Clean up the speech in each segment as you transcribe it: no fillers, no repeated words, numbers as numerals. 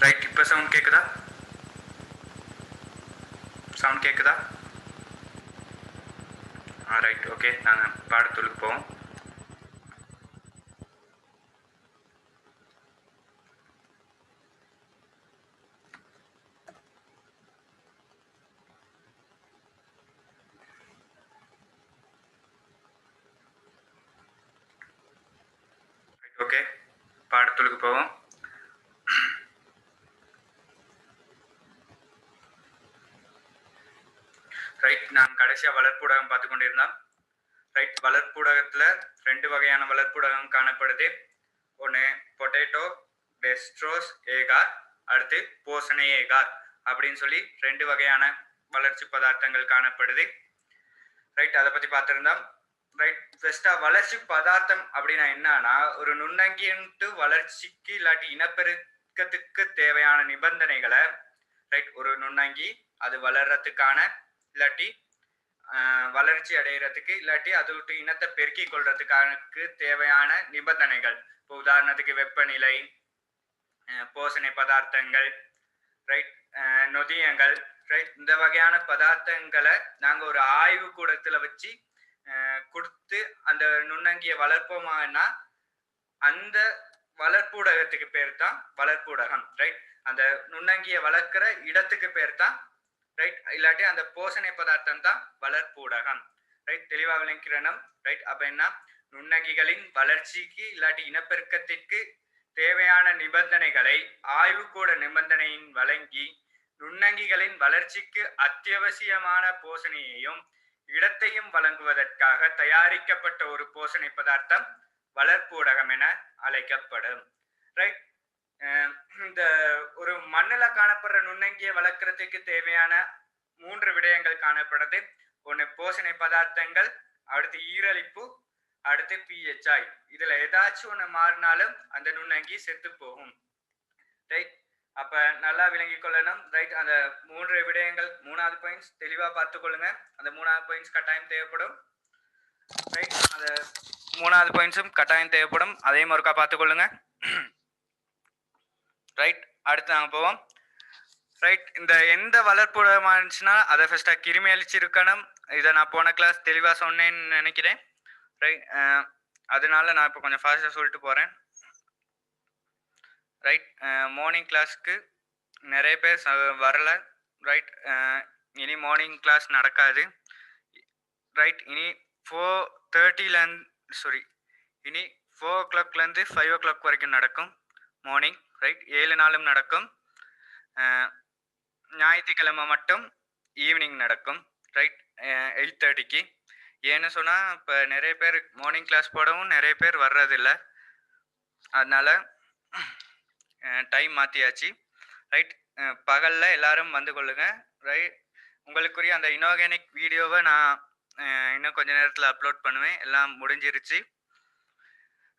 Right. இப்போ sound கேட்குதா? Sound கேட்குதா? ரைட். ஓகே, நாங்கள் பாடத்துக்கு போவோம். ஓகே, பாடத்துக்கு போவோம். ரைட். நான் கடைசியாக வளர்ப்பூடகம் பார்த்து கொண்டிருந்தோம். ரைட். வளர்ப்பூடகத்தில் 2 வகையான வளர்ப்பூடகம் காணப்படுது. ஒன்று பொட்டேட்டோ டெஸ்ட்ரோஸ் ஏகார், அடுத்து போசனை ஏகார் அப்படின்னு சொல்லி 2 வகையான வளர்ச்சி பதார்த்தங்கள் காணப்படுது. ரைட். அதை பற்றி பார்த்துருந்தோம். ரைட். ஃபர்ஸ்ட்டாக வளர்ச்சி பதார்த்தம் அப்படின்னா என்னன்னா, ஒரு நுண்ணங்கின்ட்டு வளர்ச்சிக்கு இல்லாட்டி இனப்பெருக்கத்துக்கு தேவையான நிபந்தனைகளை, ரைட், ஒரு நுண்ணங்கி அது வளர்றதுக்கான இல்லாட்டி வளர்ச்சி அடைகிறதுக்கு இல்லாட்டி அது விட்டு இனத்தை பெருக்கி கொள்றதுக்கான தேவையான நிபந்தனைகள். இப்போ உதாரணத்துக்கு வெப்பநிலை, போசனை பதார்த்தங்கள், ரைட், நொதியங்கள், ரைட், இந்த வகையான பதார்த்தங்களை நாங்கள் ஒரு ஆய்வு கூடத்துல வச்சு கொடுத்து அந்த நுண்ணங்கியை வளர்ப்போமானா அந்த வளர்ப்பூடகத்துக்கு பேர் தான் வளர்ப்பூடகம். ரைட். அந்த நுண்ணங்கியை வளர்க்கிற இடத்துக்கு பேர் தான், ரைட், இல்லாட்டி அந்த போசனை பதார்த்தம் தான் வளர்ப்பூடகம். ரைட். தெளிவாக விளக்கிறணும். ரைட். அப்ப என்ன, நுண்ணங்கிகளின் வளர்ச்சிக்கு இல்லாட்டி இனப்பெருக்கத்திற்கு தேவையான நிபந்தனைகளை ஆய்வுக்கூட நிபந்தனையின் வழங்கி நுண்ணங்கிகளின் வளர்ச்சிக்கு அத்தியாவசியமான போசனையையும் இடத்தையும் வழங்குவதற்காக தயாரிக்கப்பட்ட ஒரு போசனை பதார்த்தம் வளர்ப்பூடகம் என அழைக்கப்படும். ரைட். இந்த ஒரு மண்ணில் காணப்படுற நுண்ணங்கியை வளர்க்கறதுக்கு தேவையான 3 விடயங்கள் காணப்படுது. ஒன்று போசனை பதார்த்தங்கள், அடுத்து ஈரலிப்பு, அடுத்து பிஹெச்ஐ. இதுல ஏதாச்சும் ஒன்று மாறினாலும் அந்த நுண்ணங்கி செத்து போகும். ரைட். அப்ப நல்லா விளங்கி கொள்ளணும். ரைட். அந்த 3 விடயங்கள், 3வது பாயிண்ட்ஸ் தெளிவா பார்த்துக்கொள்ளுங்க. அந்த 3வது பாயிண்ட்ஸ் கட்டாயம் தேவைப்படும். ரைட். அந்த 3வது பாயிண்ட்ஸும் கட்டாயம் தேவைப்படும். அதையும் ஒருக்கா பார்த்துக்கொள்ளுங்க. ரைட். அடுத்து நாங்கள் போவோம். ரைட். இந்த எந்த வளர்ப்புடமாக இருந்துச்சுன்னா அதை ஃபர்ஸ்டா கிருமி அழிச்சிருக்கணும். இதை நான் போன கிளாஸ் தெளிவாக சொன்னேன்னு நினைக்கிறேன். ரைட். அதனால நான் இப்போ கொஞ்சம் ஃபாஸ்ட்டாக சொல்லிட்டு போகிறேன். ரைட். மார்னிங் கிளாஸ்க்கு நிறைய பேர் வரல. ரைட். இனி மார்னிங் கிளாஸ் நடக்காது. ரைட். இனி 4:30 இனி 4 o'clockலேருந்து 5 o'clock வரைக்கும் நடக்கும் மார்னிங். ரைட். 7 நாளும் நடக்கும். ஞாயிற்றுக்கிழமை மட்டும் ஈவினிங் நடக்கும். ரைட். 8:30க்கு. ஏன்னு சொன்னால் இப்போ நிறைய பேர் மார்னிங் கிளாஸ் போடவும் நிறைய பேர் வர்றதில்லை. அதனால டைம் மாற்றியாச்சு. ரைட். பகலில் எல்லாரும் வந்து கொள்ளுங்க. ரைட். உங்களுக்குரிய அந்த இன்ஆர்கானிக் வீடியோவை நான் இன்னும் கொஞ்ச நேரத்தில் அப்லோட் பண்ணுவேன். எல்லாம் முடிஞ்சிருச்சு.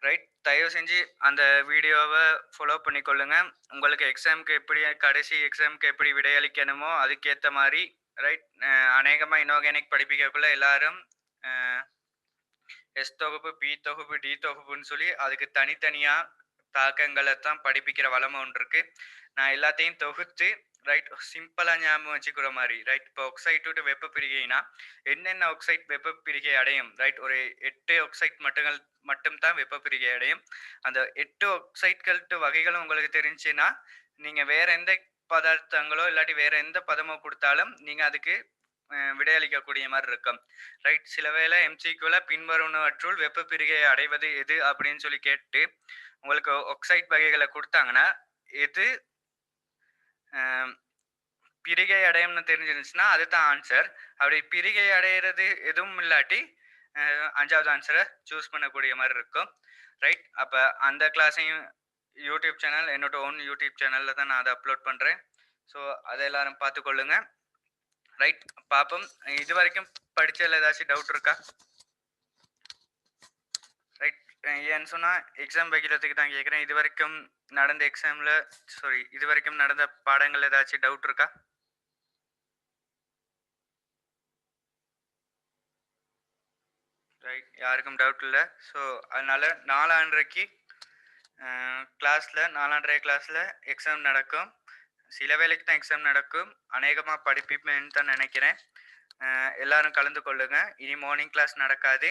ரைட். தயவு செஞ்சு அந்த வீடியோவை ஃபாலோ பண்ணிக்கொள்ளுங்க. உங்களுக்கு எக்ஸாமுக்கு எப்படி, கடைசி எக்ஸாமுக்கு எப்படி விடையளிக்கணுமோ அதுக்கேற்ற மாதிரி. ரைட். அநேகமாக இன்ஆர்கானிக் படிப்பிக்கக்குள்ள எல்லாரும் எஸ் தொகுப்பு, பி தொகுப்பு, டி தொகுப்புன்னு சொல்லி அதுக்கு தனித்தனியாக தாக்கங்களை தான் படிப்பிக்கிற வளமை ஒன்று இருக்கு. நான் எல்லாத்தையும் தொகுத்து, ரைட், சிம்பிளாக ஞாபகம் வச்சுக்கிற மாதிரி. ரைட். இப்போ ஒக்சைட் விட்டு வெப்ப பிரிகைனா என்னென்ன ஒக்சைட் வெப்ப பிரிகை அடையும். ரைட். ஒரு 8 ஒக்சைட் மட்டும்தான் வெப்ப பிரிகை அடையும். அந்த 8 ஒக்சைட்கள் வகைகளும் உங்களுக்கு தெரிஞ்சுன்னா நீங்கள் வேற எந்த பதார்த்தங்களோ இல்லாட்டி வேற எந்த பதமோ கொடுத்தாலும் நீங்கள் அதுக்கு விடையளிக்கக்கூடிய மாதிரி இருக்கும். ரைட். சில வேளை எம்சிக்யூல பின்வருவனவற்றுள் வெப்ப பிரிகையை அடைவது எது அப்படின்னு சொல்லி கேட்டு உங்களுக்கு ஒக்சைட் வகைகளை கொடுத்தாங்கன்னா எது பிரிகை அடையும்னு தெரிஞ்சிருந்துச்சுன்னா அதுதான் ஆன்சர். அப்படி பிரிகை அடையிறது எதுவும் இல்லாட்டி 5வது ஆன்சரை சூஸ் பண்ணக்கூடிய மாதிரி இருக்கும். ரைட். அப்போ அந்த கிளாஸையும் யூடியூப் சேனல், என்னோட ஓன் யூடியூப் சேனலில் தான் நான் அதை அப்லோட் பண்ணுறேன். ஸோ அதை எல்லாரும் பார்த்துக்கொள்ளுங்க. ரைட். பார்ப்போம். இது வரைக்கும் படிச்சதில் ஏதாச்சும் டவுட் இருக்கா? ரைட். ஏன்னு சொன்னால் எக்ஸாம் வைக்கிறதுக்கு தான் கேட்குறேன். இது வரைக்கும் நடந்த எக்ஸாமில் இது வரைக்கும் நடந்த பாடங்கள் ஏதாச்சும் டவுட் இருக்கா? ரைட். யாருக்கும் டவுட் இல்லை. ஸோ அதனால 4 அன்றைக்கு கிளாஸில் 4:30 கிளாஸில் எக்ஸாம் நடக்கும். சில வேளைக்கு தான் எக்ஸாம் நடக்கும். அநேகமாக படிப்பீங்கன்னு தான் நினைக்கிறேன். எல்லாரும் கலந்து கொள்ளுங்க. இனி மார்னிங் கிளாஸ் நடக்காது.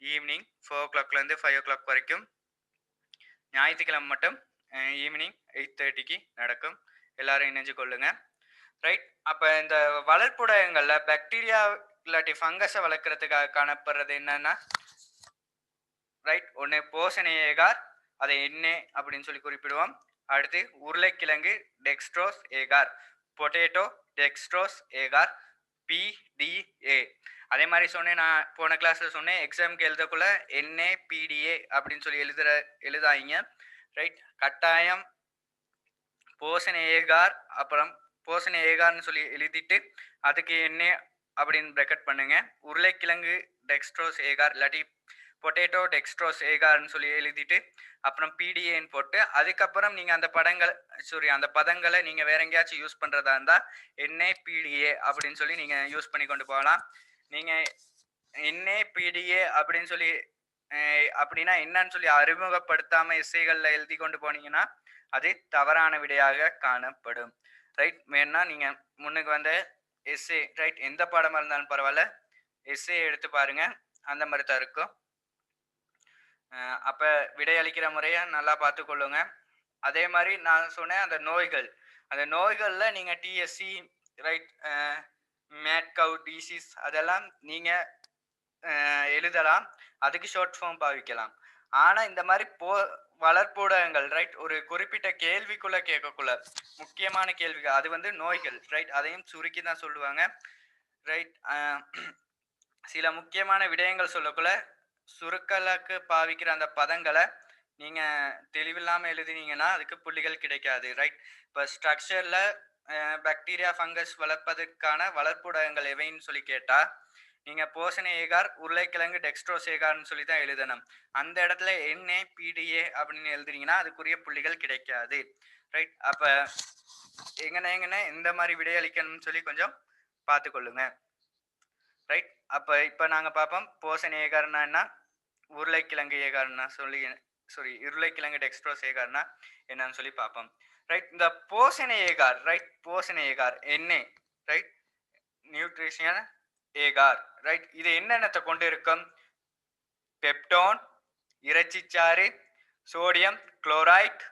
ஈவினிங் 4:00லேருந்து 5:00 வரைக்கும். ஞாயிற்றுக்கிழமை மட்டும் ஈவினிங் 8:30க்கு நடக்கும். எல்லாரும் இணைஞ்சு கொள்ளுங்க. ரைட். அப்போ இந்த வளர்ப்புடகங்களில் பாக்டீரியா இல்லாட்டி ஃபங்கஸை வளர்க்குறதுக்காக காணப்படுறது என்னன்னா, ரைட், ஒன்று போசனை ஏகார், அதை எண்ணெ அப்படின்னு சொல்லி குறிப்பிடுவோம். அடுத்து உருளைக்கிழங்கு டெக்ஸ்ட்ரோஸ் ஏகார், பொட்டேட்டோ டெக்ஸ்ட்ரோஸ் ஏகார், பிடிஏ. அதே மாதிரி சொன்னேன், நான் போன கிளாஸில் சொன்னேன், எக்ஸாமுக்கு எழுதக்குள்ள என்ஏ பிடிஏ அப்படின்னு சொல்லி எழுதாயிங்க. ரைட். கட்டாயம் போசனை ஏகார், அப்புறம் போசனை ஏகார்னு சொல்லி எழுதிட்டு அதுக்கு என்ன அப்படின்னு பிரக்கெட் பண்ணுங்க. உருளைக்கிழங்கு டெக்ஸ்ட்ரோஸ் ஏகார் இல்லாட்டி பொட்டேட்டோ டெக்ஸ்ட்ரோஸ் ஏகார்னு சொல்லி எழுதிட்டு அப்புறம் பிடிஏன்னு போட்டு அதுக்கப்புறம் நீங்கள் அந்த பதங்களை நீங்கள் வேற எங்கேயாச்சும் யூஸ் பண்ணுறதா இருந்தால் என்ஏ பிடிஏ அப்படின்னு சொல்லி நீங்கள் யூஸ் பண்ணி கொண்டு போகலாம். நீங்கள் என்ஏ பிடிஏ அப்படின்னு சொல்லி அப்படின்னா என்னன்னு சொல்லி அறிமுகப்படுத்தாமல் எஸ்ஐகளில் எழுதி கொண்டு போனீங்கன்னா அது தவறான விடையாக காணப்படும். ரைட். வேணா நீங்கள் முன்னுக்கு வந்த எஸ்ஏ, ரைட், எந்த பாடமாக இருந்தாலும் பரவாயில்ல, எஸ்ஏ எடுத்து பாருங்க, அந்த மாதிரி தான் இருக்கும். அப்போ விடையளிக்கிற முறையை நல்லா பார்த்துக்கொள்ளுங்க. அதே மாதிரி நான் சொன்னேன், அந்த நோய்களில் நீங்கள் டிஎஸ்சி, ரைட், மேட் கவ் டிசீஸ் அதெல்லாம் நீங்கள் எழுதலாம். அதுக்கு ஷார்ட் ஃபார்ம் பாவிக்கலாம். ஆனால் இந்த மாதிரி வளர்ப்பூடகங்கள், ரைட், ஒரு குறிப்பிட்ட கேள்விக்குள்ள கேட்கக்குள்ள முக்கியமான கேள்விகள் அது வந்து நோய்கள், ரைட், அதையும் சுருக்கி தான் சொல்லுவாங்க. ரைட். சில முக்கியமான விடயங்கள் சொல்லக்குள்ள சுருக்கலுக்கு பாவிக்கிற அந்த பதங்களை நீங்கள் தெளிவில்லாமல் எழுதினீங்கன்னா அதுக்கு புள்ளிகள் கிடைக்காது. ரைட். இப்போ ஸ்ட்ரக்சரில் பாக்டீரியா ஃபங்கஸ் வளர்ப்பதற்கான வளர்ப்புடகங்கள் எவைன்னு சொல்லி கேட்டால் நீங்கள் போசனை ஏகார் உருளைக்கிழங்கு டெக்ஸ்ட்ரோஸ் ஏகார்னு சொல்லி தான் எழுதணும். அந்த இடத்துல என்ஏ பிடிஏ அப்படின்னு எழுதுனீங்கன்னா அதுக்குரிய புள்ளிகள் கிடைக்காது. ரைட். அப்போ எங்கன்னு இந்த மாதிரி விடையளிக்கணும்னு சொல்லி கொஞ்சம் பார்த்துக்கொள்ளுங்க. ரைட். அப்போ இப்போ நாங்கள் பார்ப்போம் போசனை ஏகார்னா என்ன, உருளைக்கிழங்கு ஏகார்னா உருளைக்கிழங்கு டெக்ஸ்ட்ரோஸ் ஏகார்னா என்னன்னு சொல்லி பார்ப்போம். ரைட். இந்த போசனை ஏகார், ரைட், போசனை agar NA, right, nutrition agar, right, இது என்னென்னத்தை கொண்டு இருக்கும்? பெப்டோன், இறைச்சிச்சாறு, சோடியம் குளோரைட்,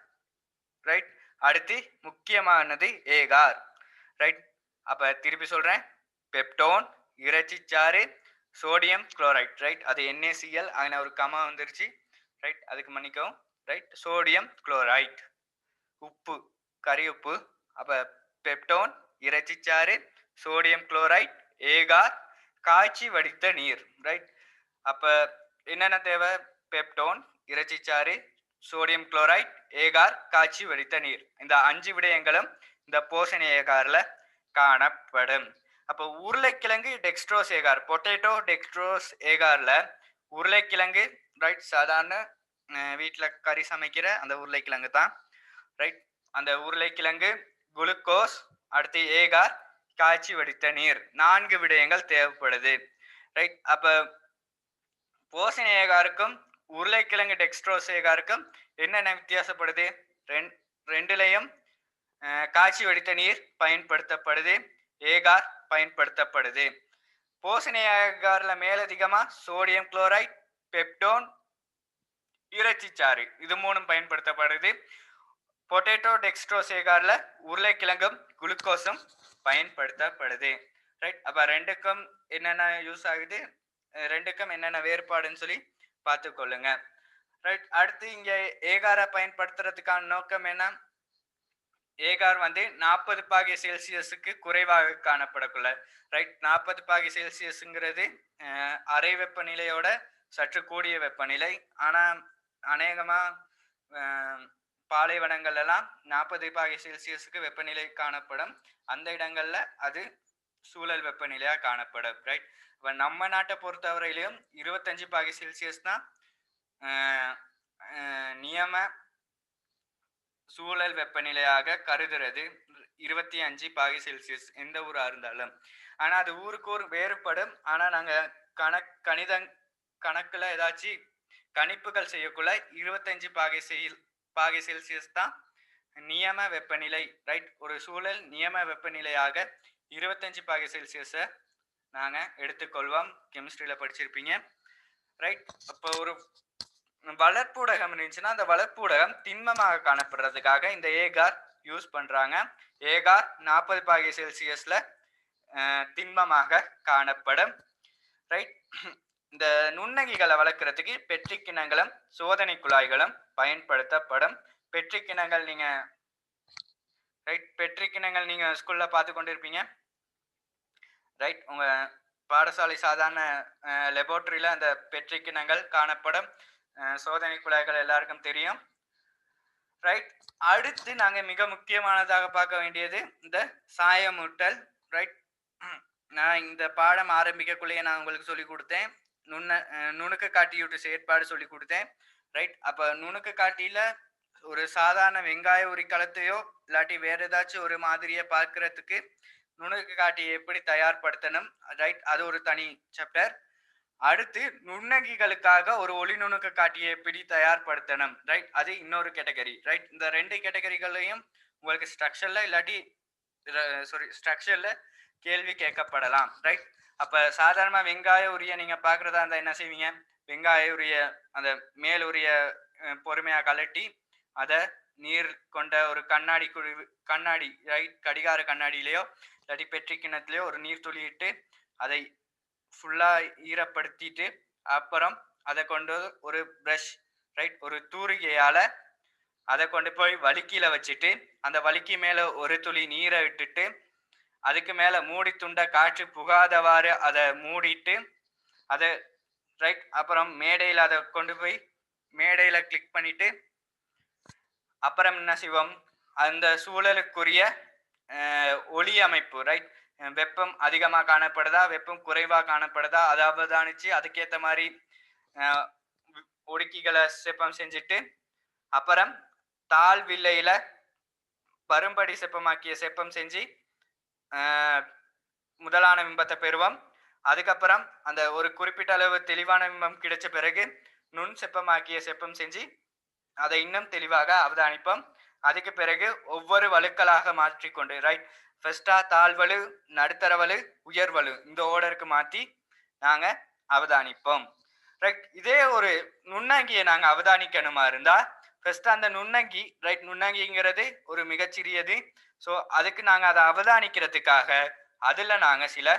ரைட். அடுத்து முக்கியமானது ஏகார். ரைட். அப்ப திருப்பி சொல்றேன், பெப்டோன், இறைச்சிச்சாறு, சோடியம் குளோரைட், ரைட், அது NaCl, அங்கே ஒரு கமா வந்துருச்சு, ரைட், அதுக்கு மன்னிக்கவும். ரைட். சோடியம் குளோரைட், உப்பு, கரி உப்பு. அப்ப பெப்டோன், இறைச்சிச்சாறு, சோடியம் குளோரைட், ஏகார், காய்ச்சி வடித்த நீர். ரைட். அப்ப என்னென்ன தேவை? பெப்டோன், இறைச்சிச்சாறு, சோடியம் குளோரைட், ஏகார், காய்ச்சி வடித்த நீர். இந்த 5 விடயங்களும் இந்த போசனை ஏகார்ல காணப்படும். அப்போ உருளைக்கிழங்கு டெக்ஸ்ட்ரோஸ் ஏகார், பொட்டேட்டோ டெக்ஸ்ட்ரோஸ் ஏகார்ல உருளைக்கிழங்கு, ரைட், சாதாரண வீட்டில் கறி சமைக்கிற அந்த உருளைக்கிழங்கு தான். ரைட். அந்த உருளைக்கிழங்கு, குளுக்கோஸ், அடுத்து ஏகார், காய்ச்சி வடித்த நீர், 4 விடயங்கள் தேவைப்படுது. ரைட். அப்ப போசனை ஏகாருக்கும் உருளைக்கிழங்கு டெக்ஸ்ட்ரோஸ் ஏகாருக்கும் என்னென்ன வித்தியாசப்படுது? ரெண்டுலையும் காய்ச்சி வடித்த நீர் பயன்படுத்தப்படுது, ஏகார் பயன்படுத்தப்படுது. போசனை ஏகார்ல மேலதிகமா சோடியம் குளோரைட், பெப்டோன், இறைச்சிச்சாறு, இது 3 பயன்படுத்தப்படுது. பொட்டேட்டோ டெக்ஸ்ட்ரோஸ் ஏகார்ல உருளைக்கிழங்கும் குளுக்கோஸும் பயன்படுத்தப்படுது. ரைட். அப்ப ரெண்டுக்கும் என்னென்ன யூஸ் ஆகுது, ரெண்டுக்கும் என்னென்ன வேறுபாடுன்னு சொல்லி பார்த்துக்கொள்ளுங்க. ரைட். அடுத்து இங்க ஏகாரை பயன்படுத்துறதுக்கான நோக்கம் என்ன? ஏகார் வந்து 40°C குறைவாக காணப்படக்குள்ள, ரைட், 40°C அரை வெப்பநிலையோட சற்று கூடிய வெப்பநிலை. ஆனா அநேகமா பாலைவனங்கள் எல்லாம் 40°C வெப்பநிலை காணப்படும். அந்த இடங்கள்ல அது சூழல் வெப்பநிலையா காணப்படும். ரைட். இப்ப நம்ம நாட்டை பொறுத்தவரையிலும் 25°C தான் நியம சூழல் வெப்பநிலையாக கருதுறது. 25°C எந்த ஊரா இருந்தாலும். ஆனா அது ஊருக்கு ஊர் வேறுபடும். ஆனா நாங்க கணித கணக்குல ஏதாச்சும் கணிப்புகள் செய்யக்குள்ள 25°C பாகை செல்சியஸ் தான் நியம வெப்பநிலை. ரைட், ஒரு சூழல் நியம வெப்பநிலையாக 25 பாகை செல்சியஸை நாங்கள் எடுத்துக்கொள்வோம். கெமிஸ்ட்ரியில் படிச்சிருப்பீங்க. ரைட், அப்போ ஒரு வளர்ப்பூடகம் இருந்துச்சுன்னா அந்த வளர்ப்பூடகம் திண்மமாக காணப்படுறதுக்காக இந்த ஏகார் யூஸ் பண்றாங்க. ஏகார் 40 பாகை செல்சியஸ்ல திண்மமாக காணப்படும். ரைட், இந்த நுண்ணங்கிகளை வளர்க்கறதுக்கு பெட்ரிக் கிணங்களும் சோதனை குழாய்களும் பயன்படுத்தப்படும். பெட்ரிக் கிணங்கள் நீங்க பெட்ரிக் கிணங்கள் நீங்க ஸ்கூல்ல பார்த்து கொண்டிருப்பீங்க. ரைட், உங்க பாடசாலை சாதாரண லெபோரட்டரியில அந்த பெட்ரிக் கிணங்கள் காணப்படும். சோதனை குழாய்கள் எல்லாருக்கும் தெரியும். ரைட், அடுத்து நாங்க மிக முக்கியமானதாக பார்க்க வேண்டியது இந்த சாயமூட்டல். ரைட், நான் இந்த பாடம் ஆரம்பிக்கக்குள்ளேயே நான் உங்களுக்கு சொல்லி கொடுத்தேன். நுணுக்க காட்டியூட்டு செயற்பாடு சொல்லி கொடுத்தேன். ரைட், அப்ப நுணுக்க காட்டியில ஒரு சாதாரண வெங்காய உரிக்களத்தையோ இல்லாட்டி வேற ஏதாச்சும் ஒரு மாதிரியை பார்க்கறதுக்கு நுணுக்க காட்டியை எப்படி தயார்படுத்தணும். ரைட், அது ஒரு தனி சாப்டர். அடுத்து நுண்ணங்கிகளுக்காக ஒரு ஒளி நுணுக்க காட்டியை எப்படி தயார்படுத்தணும். ரைட், அது இன்னொரு கேட்டகரி. ரைட், இந்த 2 கேட்டகரிகளையும் உங்களுக்கு ஸ்ட்ரக்சர்ல கேள்வி கேட்கப்படலாம். ரைட், அப்ப சாதாரண வெங்காய உரிய நீங்க பாக்குறதா இருந்தா என்ன செய்வீங்க? வெங்காய உரிய அந்த மேல் உரிய பொறுமையா கலட்டி அதை நீர் கொண்ட ஒரு கண்ணாடி ரைட், கடிகார கண்ணாடியிலையோ இல்லாட்டி பெட்ரி கிணத்துலயோ ஒரு நீர் துளியிட்டு அதை ஃபுல்லா ஈரப்படுத்திட்டு அப்புறம் அதை கொண்டு ஒரு பிரஷ் ரைட், ஒரு தூரிகையால அதை கொண்டு போய் வலிக்கில வச்சுட்டு அந்த வலிக்கு மேல ஒரு துளி நீரை விட்டுட்டு அதுக்கு மேல மூடி துண்ட காற்று புகாதவாறு அதை மூடிட்டு அதை ரைட், அப்புறம் மேடையில் அதை கொண்டு போய் மேடையில கிளிக் பண்ணிட்டு அப்புறம் என்ன செய்வோம், அந்த சூழலுக்குரிய ஒளி அமைப்பு ரைட், வெப்பம் அதிகமாக காணப்படுதா வெப்பம் குறைவாக காணப்படுதா அதை அவதானிச்சு அதுக்கேற்ற மாதிரி ஒடுக்கிகளை செப்பம் செஞ்சுட்டு அப்புறம் தாழ் வில்லையில பரும்படி செப்பமாக்கிய செப்பம் செஞ்சு முதலான பிம்பத்தை பெறுவோம். அதுக்கப்புறம் அந்த ஒரு குறிப்பிட்ட அளவு தெளிவான பிம்பம் கிடைச்ச பிறகு நுண் செப்பமாக்கிய செப்பம் செஞ்சு அதை இன்னும் தெளிவாக அவதானிப்போம். அதுக்கு பிறகு ஒவ்வொரு வலுக்களாக மாற்றிக்கொண்டு ரைட், ஃபர்ஸ்டா தாழ்வலு, நடுத்தரவலு, உயர்வலு இந்த ஓர்டருக்கு மாற்றி நாங்க அவதானிப்போம். ரைட், இதே ஒரு நுண்ணங்கியை நாங்க அவதானிக்கணுமா இருந்தா ஃபர்ஸ்ட் அந்த நுண்ணங்கி ரைட், நுண்ணங்கிங்கிறது ஒரு மிகச்சிறியது. ஸோ அதுக்கு நாங்க அதை அவதானிக்கிறதுக்காக அதுல நாங்க சில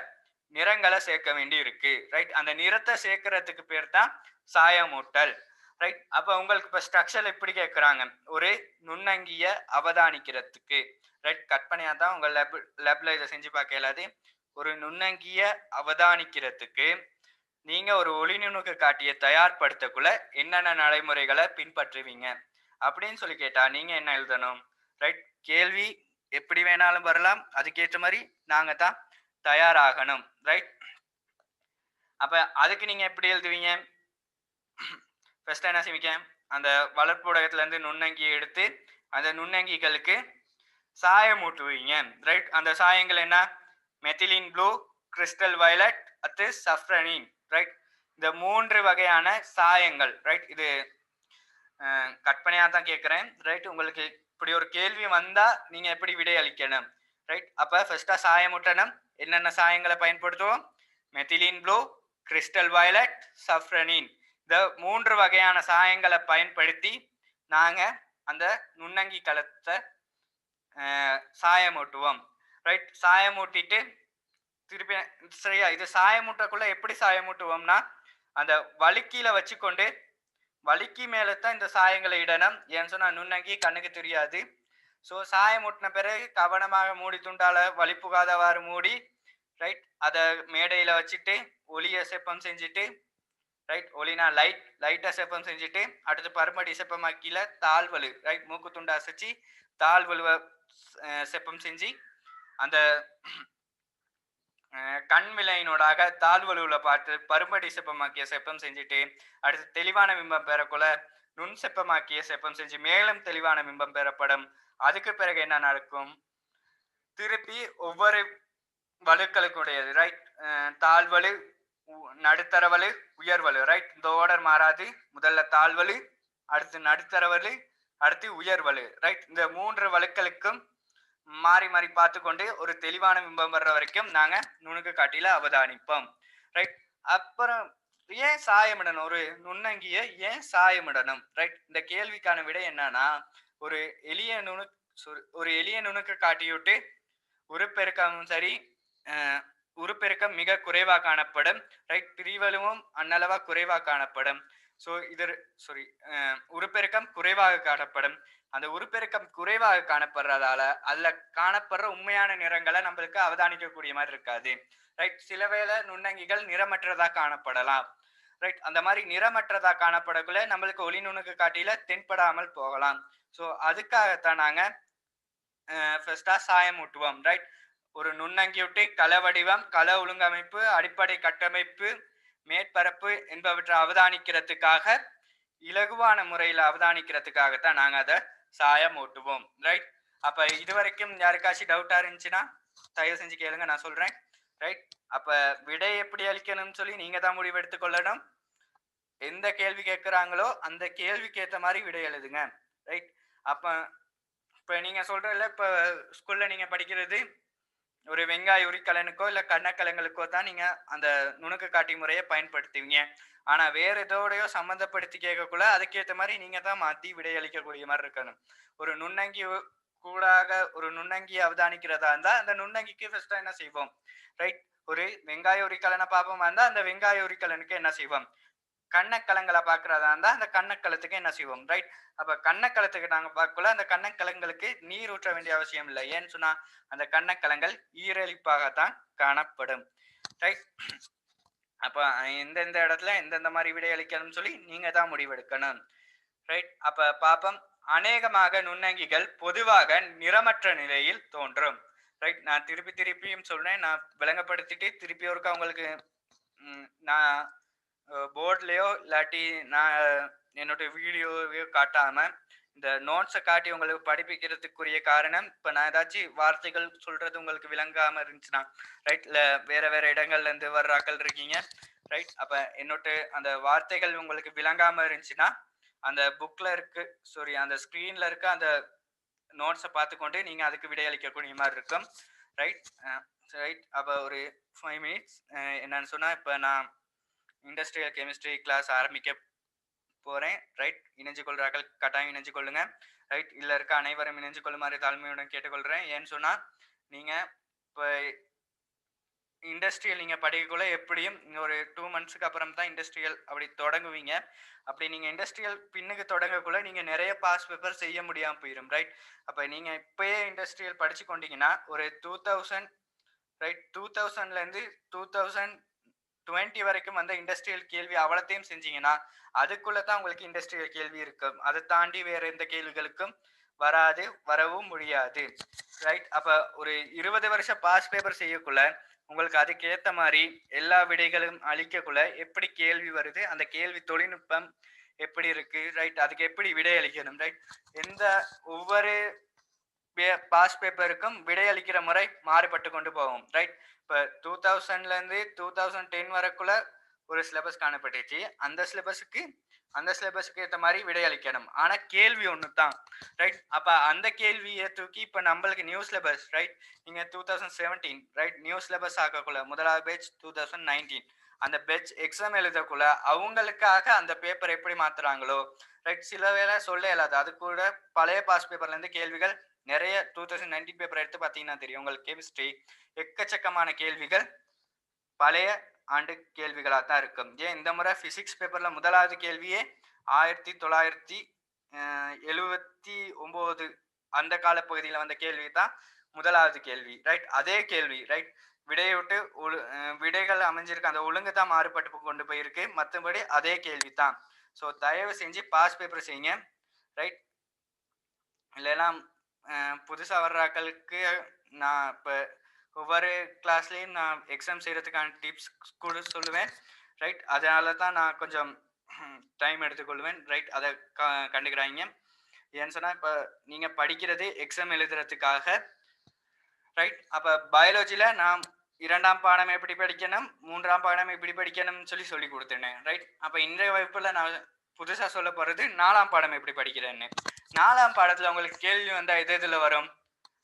நிறங்களை சேர்க்க வேண்டி இருக்கு. ரைட், அந்த நிறத்தை சேர்க்கறதுக்கு பேர் தான் சாயமூட்டல். ரைட், அப்ப உங்களுக்கு இப்ப ஸ்ட்ரக்சர் எப்படி கேட்கறாங்க, ஒரு நுண்ணங்கிய அவதானிக்கிறதுக்கு ரைட், கற்பனையா தான் உங்க லேப்ல இதை செஞ்சு பார்க்க இயலாது. ஒரு நுண்ணங்கிய அவதானிக்கிறதுக்கு நீங்க ஒரு ஒளி நுணுக்க காட்டிய தயார்படுத்தக்குள்ள என்னென்ன நடைமுறைகளை பின்பற்றுவீங்க அப்படின்னு சொல்லி கேட்டா நீங்க என்ன எழுதணும். ரைட், கேள்வி எப்படி வேணாலும் வரலாம், அதுக்கேற்ற மாதிரி நாங்க தான் தயாராகணும். ரைட், அப்ப அதுக்கு நீங்க எப்படி எழுதுவீங்க? ஃபர்ஸ்ட் என்ன செய்வீங்க, அந்த வளர்ப்பூடகத்துல இருந்து நுண்ணங்கியை எடுத்து அந்த நுண்ணங்கிகளுக்கு சாயம் ஊட்டுவீங்க. ரைட், அந்த சாயங்கள் என்ன, மெத்திலின் ப்ளூ, கிறிஸ்டல் வயலட், அது சஃப்ரனின். ரைட், இந்த 3 வகையான சாயங்கள். ரைட், இது கற்பனையா தான் கேட்கிறேன். ரைட், உங்களுக்கு இப்படி ஒரு கேள்வி வந்தா நீங்க எப்படி விடை அளிக்கணும். ரைட், அப்ப ஃபர்ஸ்டா சாயமூட்டணும். என்னென்ன சாயங்களை பயன்படுத்துவோம்? Methylene blue, crystal violet, safranin. இந்த 3 வகையான சாயங்களை பயன்படுத்தி நாங்க அந்த நுண்ணங்கி களத்தை சாயமூட்டுவோம். ரைட், சாயமூட்டிட்டு திருப்பி சரியா, இது சாயமூட்டக்குள்ள எப்படி சாயமூட்டுவோம்னா அந்த வலிக்கில வச்சுக்கொண்டு வலிக்கு மேலத்தான் இந்த சாயங்களை இடணும். ஏன்னு சொன்னா நுண்ணங்கி கண்ணுக்கு தெரியாது. ஸோ சாயமூட்டின பிறகு கவனமாக மூடி துண்டால வலி புகாதவாறு மூடி ரைட், அதை மேடையில வச்சுட்டு ஒளியை செப்பம் செஞ்சுட்டு ரைட், ஒளினா லைட்டா செப்பம் செஞ்சுட்டு அடுத்து பருமடி செப்பமாக்கில தாழ்வலு ரைட், மூக்கு துண்டை அசைச்சு தாழ்வலுவை செப்பம் செஞ்சு அந்த கண் விலையினோடாக தாழ்வலுவில் பார்த்து பருமடி செப்பமாக்கிய செப்பம் செஞ்சுட்டு அடுத்து தெளிவான பிம்பம் பெறக்குள்ள நுண் செப்பமாக்கிய செப்பம் செஞ்சு மேலும் தெளிவான பிம்பம் பெறப்படும். அதுக்கு பிறகு என்ன நடக்கும், திருப்பி ஒவ்வொரு வலுக்களுக்குடையது ரைட், தாழ்வலு, நடுத்தரவலு, உயர்வலு ரைட், இந்த ஆர்டர் மாறாது. முதல்ல தாழ்வலு, அடுத்து நடுத்தரவலு, அடுத்து உயர் வலு, ரைட். இந்த 3 வலுக்களுக்கும் மாறி மாறி பார்த்துக்கொண்டு ஒரு தெளிவான பிம்பம் வர்ற வரைக்கும் நாங்க நுணுக்கு காட்டில அவதானிப்போம், ரைட். அப்புறம் ஏன் சாயமிடணும், ஒரு நுண்ணங்கிய ஏன் சாயமிடணும், ரைட். இந்த கேள்விக்கான விடை என்னன்னா, ஒரு எளிய ஒரு எளிய நுணுக்கு காட்டிவிட்டு உருப்பெருக்கமும் சரி, உருப்பெருக்கம் மிக குறைவாக காணப்படும், ரைட். பிரிவலுவும் அன்னளவா குறைவாக காணப்படும். ஸோ இது சாரி உருப்பெருக்கம் குறைவாக காணப்படும். அந்த உருப்பெருக்கம் குறைவாக காணப்படுறதால அதுல காணப்படுற உண்மையான நிறங்களை நம்மளுக்கு அவதானிக்கக்கூடிய மாதிரி இருக்காது, ரைட். சில வேளை நுண்ணங்கிகள் நிறமற்றதா காணப்படலாம், ரைட். அந்த மாதிரி நிறமற்றதா காணப்படக்குள்ள நம்மளுக்கு ஒளி நுணுக்கு காட்டில தென்படாமல் போகலாம். ஸோ அதுக்காகத்தான் நாங்க ஃபர்ஸ்டா சாயம் ஊட்டுவோம், ரைட். ஒரு நுண்ணங்கி விட்டு கள வடிவம், கள ஒழுங்கமைப்பு, அடிப்படை கட்டமைப்பு, மேற்பரப்பு என்பவற்றை அவதானிக்கிறதுக்காக, இலகுவான முறையில் அவதானிக்கிறதுக்காகத்தான் நாங்க அதை சாயம் ஊட்டுவோம், ரைட். அப்ப இது வரைக்கும் யாருக்காச்சும் டவுட்டா இருந்துச்சுன்னா தயவு செஞ்சு கேளுங்க, நான் சொல்றேன், ரைட். அப்ப விடை எப்படி அளிக்கணும்னு சொல்லி நீங்க தான் முடிவு எடுத்துக்கொள்ளணும். எந்த கேள்வி கேட்கிறாங்களோ அந்த கேள்விக்கு ஏற்ற மாதிரி விடை எழுதுங்க, ரைட். அப்ப இப்ப நீங்க சொல்றதுல இப்ப ஸ்கூல்ல நீங்க படிக்கிறது ஒரு வெங்காய உரிக்கலனுக்கோ இல்ல கண்ணக்கலங்களுக்கோ தான் நீங்க அந்த நுணுக்கு காட்டி முறையை பயன்படுத்துவீங்க. ஆனா வேற எதோடையோ சம்மந்தப்படுத்தி கேட்கக்குள்ள அதுக்கேற்ற மாதிரி நீங்க தான் மாத்தி விடையளிக்கக்கூடிய மாதிரி இருக்கணும். ஒரு நுண்ணங்கி கூடாக ஒரு நுண்ணங்கி அவதானிக்கிறதா இருந்தா அந்த நுண்ணங்கிக்கு ஃபர்ஸ்டா என்ன செய்வோம், ரைட். ஒரு வெங்காய உரிக்கலனை பார்ப்போமா இருந்தா அந்த வெங்காய உரிக்கலனுக்கு என்ன செய்வோம், கண்ணக்கலங்களை பார்க்கறதா இருந்தா அந்த கண்ணக்கலத்துக்கு என்ன செய்வோம், ரைட். அப்ப கண்ணக்கலத்துக்கு நாங்க பார்க்கல அந்த கண்ணக்கலங்களுக்கு நீர் ஊற்ற வேண்டிய அவசியம் இல்லை. ஏன்னு சொன்னா அந்த கண்ணக்கலங்கள் ஈரலிப்பாகத்தான் காணப்படும், ரைட். அப்ப எந்தெந்த இடத்துல எந்தெந்த மாதிரி விடை அளிக்கணும்னு சொல்லி நீங்க தான் முடிவெடுக்கணும், ரைட். அப்ப பாப்போம். அநேகமாக நுண்ணங்கிகள் பொதுவாக நிறமற்ற நிலையில் தோன்றும், ரைட். நான் திருப்பியும் சொல்றேன், நான் விளங்கப்படுத்திட்டு திருப்பி ஒருக்கா உங்களுக்கு நான் போர்ட்லயோ இல்லாட்டி நான் என்னோட வீடியோவையோ காட்டாம இந்த நோட்ஸை காட்டி உங்களுக்கு படிப்பிக்கிறதுக்குரிய காரணம், இப்ப நான் ஏதாச்சும் வார்த்தைகள் சொல்றது உங்களுக்கு விளங்காம இருந்துச்சுன்னா, ரைட், இல்ல வேற வேற இடங்கள்ல இருந்து வர்றாக்கள் இருக்கீங்க, ரைட். அப்ப என்னோட அந்த வார்த்தைகள் உங்களுக்கு விளங்காம இருந்துச்சுன்னா அந்த புக்ல இருக்கு சாரி அந்த ஸ்கிரீன்ல இருக்க அந்த நோட்ஸை பார்த்துக்கொண்டு நீங்க அதுக்கு விடையளிக்கக்கூடிய மாதிரி இருக்கும், ரைட். ரைட். அப்ப ஒரு 5 மினிட்ஸ் என்னன்னு சொன்னா, இப்ப நான் இண்டஸ்ட்ரியல் கெமிஸ்ட்ரி கிளாஸ் ஆரம்பிக்க போறேன், ரைட். இணைஞ்சு கொள்றார்கள் கட்டாயம் இணைஞ்சு கொள்ளுங்க, ரைட். இல்ல இருக்க அனைவரும் இணைஞ்சு கொள்ளுமாறு தாழ்மையுடன் கேட்டுக்கொள்றேன். ஏன்னு சொன்னா நீங்க இப்போ இண்டஸ்ட்ரியல் நீங்க படிக்கக்குள்ள எப்படியும் ஒரு 2 மந்த்ஸ்க்கு அப்புறம் தான் இண்டஸ்ட்ரியல் அப்படி தொடங்குவீங்க. அப்படி நீங்க இண்டஸ்ட்ரியல் பின்னுக்கு தொடங்கக்குள்ள நீங்க நிறைய பாஸ் பேப்பர் செய்ய முடியாம போயிடும், ரைட். அப்ப நீங்க இப்பயே இண்டஸ்ட்ரியல் படிச்சு கொண்டீங்கன்னா ஒரு 2000 ரைட் 2000ல இருந்து 2020 வரைக்கும் வந்த இண்டஸ்ட்ரியல் கேள்வி அவ்வளத்தையும் செஞ்சீங்கன்னா அதுக்குள்ளதான் உங்களுக்கு இண்டஸ்ட்ரியல் கேள்வி இருக்கும். அதை தாண்டி வேற எந்த கேள்விகளுக்கும் வரவும் முடியாது, ரைட். அப்ப ஒரு 20 வருஷம் பாஸ் பேப்பர் செய்யக்குள்ள உங்களுக்கு அதுக்கு ஏத்த மாதிரி எல்லா விடைகளும் அளிக்கக்குள்ள எப்படி கேள்வி வருது, அந்த கேள்வி தொழில்நுட்பம் எப்படி இருக்கு, ரைட். அதுக்கு எப்படி விடை அளிக்கணும், ரைட். எந்த ஒவ்வொரு பாஸ் பேப்பருக்கும் விடையளிக்கிற முறை மாறுபட்டு கொண்டு போகும், ரைட். இப்ப 2000ல இருந்து 2010 வரக்குள்ள ஒரு சிலபஸ் காணப்பட்டுச்சு. அந்த சிலபஸுக்கு ஏற்ற மாதிரி விடையளிக்கணும். ஆனா கேள்வி ஒன்று தான், ரைட். அப்ப அந்த கேள்வியை தூக்கி இப்ப நம்மளுக்கு நியூ சிலபஸ், ரைட். நீங்க 2017 ரைட் நியூ சிலபஸ் ஆக்கக்குள்ள முதலாவது பேட்ச் 2019 அந்த பேட்ச் எக்ஸாம் எழுதக்குள்ள அவங்களுக்காக அந்த பேப்பர் எப்படி மாத்துறாங்களோ, ரைட். சில வேளை சொல்ல இயலாது, அது கூட பழைய பாஸ் பேப்பர்ல இருந்து கேள்விகள் நிறைய 2019 பேப்பர் எடுத்து பார்த்தீங்கன்னா தெரியும் உங்களுக்கு, கெமிஸ்ட்ரி எக்கச்சக்கமான கேள்விகள் பழைய ஆண்டு கேள்விகளாக தான் இருக்கும். ஏன் இந்த முறை பிசிக்ஸ் பேப்பர்ல முதலாவது கேள்வியே 1979 அந்த காலப்பகுதியில் வந்த கேள்வி தான் முதலாவது கேள்வி, ரைட். அதே கேள்வி, ரைட். விடையை விட்டு விடைகள் அமைஞ்சிருக்கு, அந்த ஒழுங்கு தான் மாறுபட்டு கொண்டு போயிருக்கு, மற்றபடி அதே கேள்வி தான். ஸோ தயவு செஞ்சு பாஸ் பேப்பர் செய்யுங்க, ரைட். இல்லைன்னா புதுசாக வர்றாக்களுக்கு நான் இப்போ ஒவ்வொரு கிளாஸ்லேயும் நான் எக்ஸாம் செய்கிறதுக்கான டிப்ஸ் கூட சொல்லுவேன், ரைட். அதனால தான் நான் கொஞ்சம் டைம் எடுத்துக்கொள்வேன், ரைட். அதை கண்டுக்கிறாங்க. ஏன்னு சொன்னால் இப்போ நீங்கள் படிக்கிறது எக்ஸாம் எழுதுறதுக்காக, ரைட். அப்போ பயாலஜியில் நான் 2ஆம் பாடம் எப்படி படிக்கணும், 3ஆம் பாடம் எப்படி படிக்கணும்னு சொல்லி கொடுத்தேன், ரைட். அப்போ இன்றைய வகுப்பில் நான் புதுசாக சொல்ல போகிறது 4ஆம் பாடம் எப்படி படிக்கிறேன்னு, 4ஆம் பாடத்துல உங்களுக்கு கேள்வி வந்தா எதுல வரும்?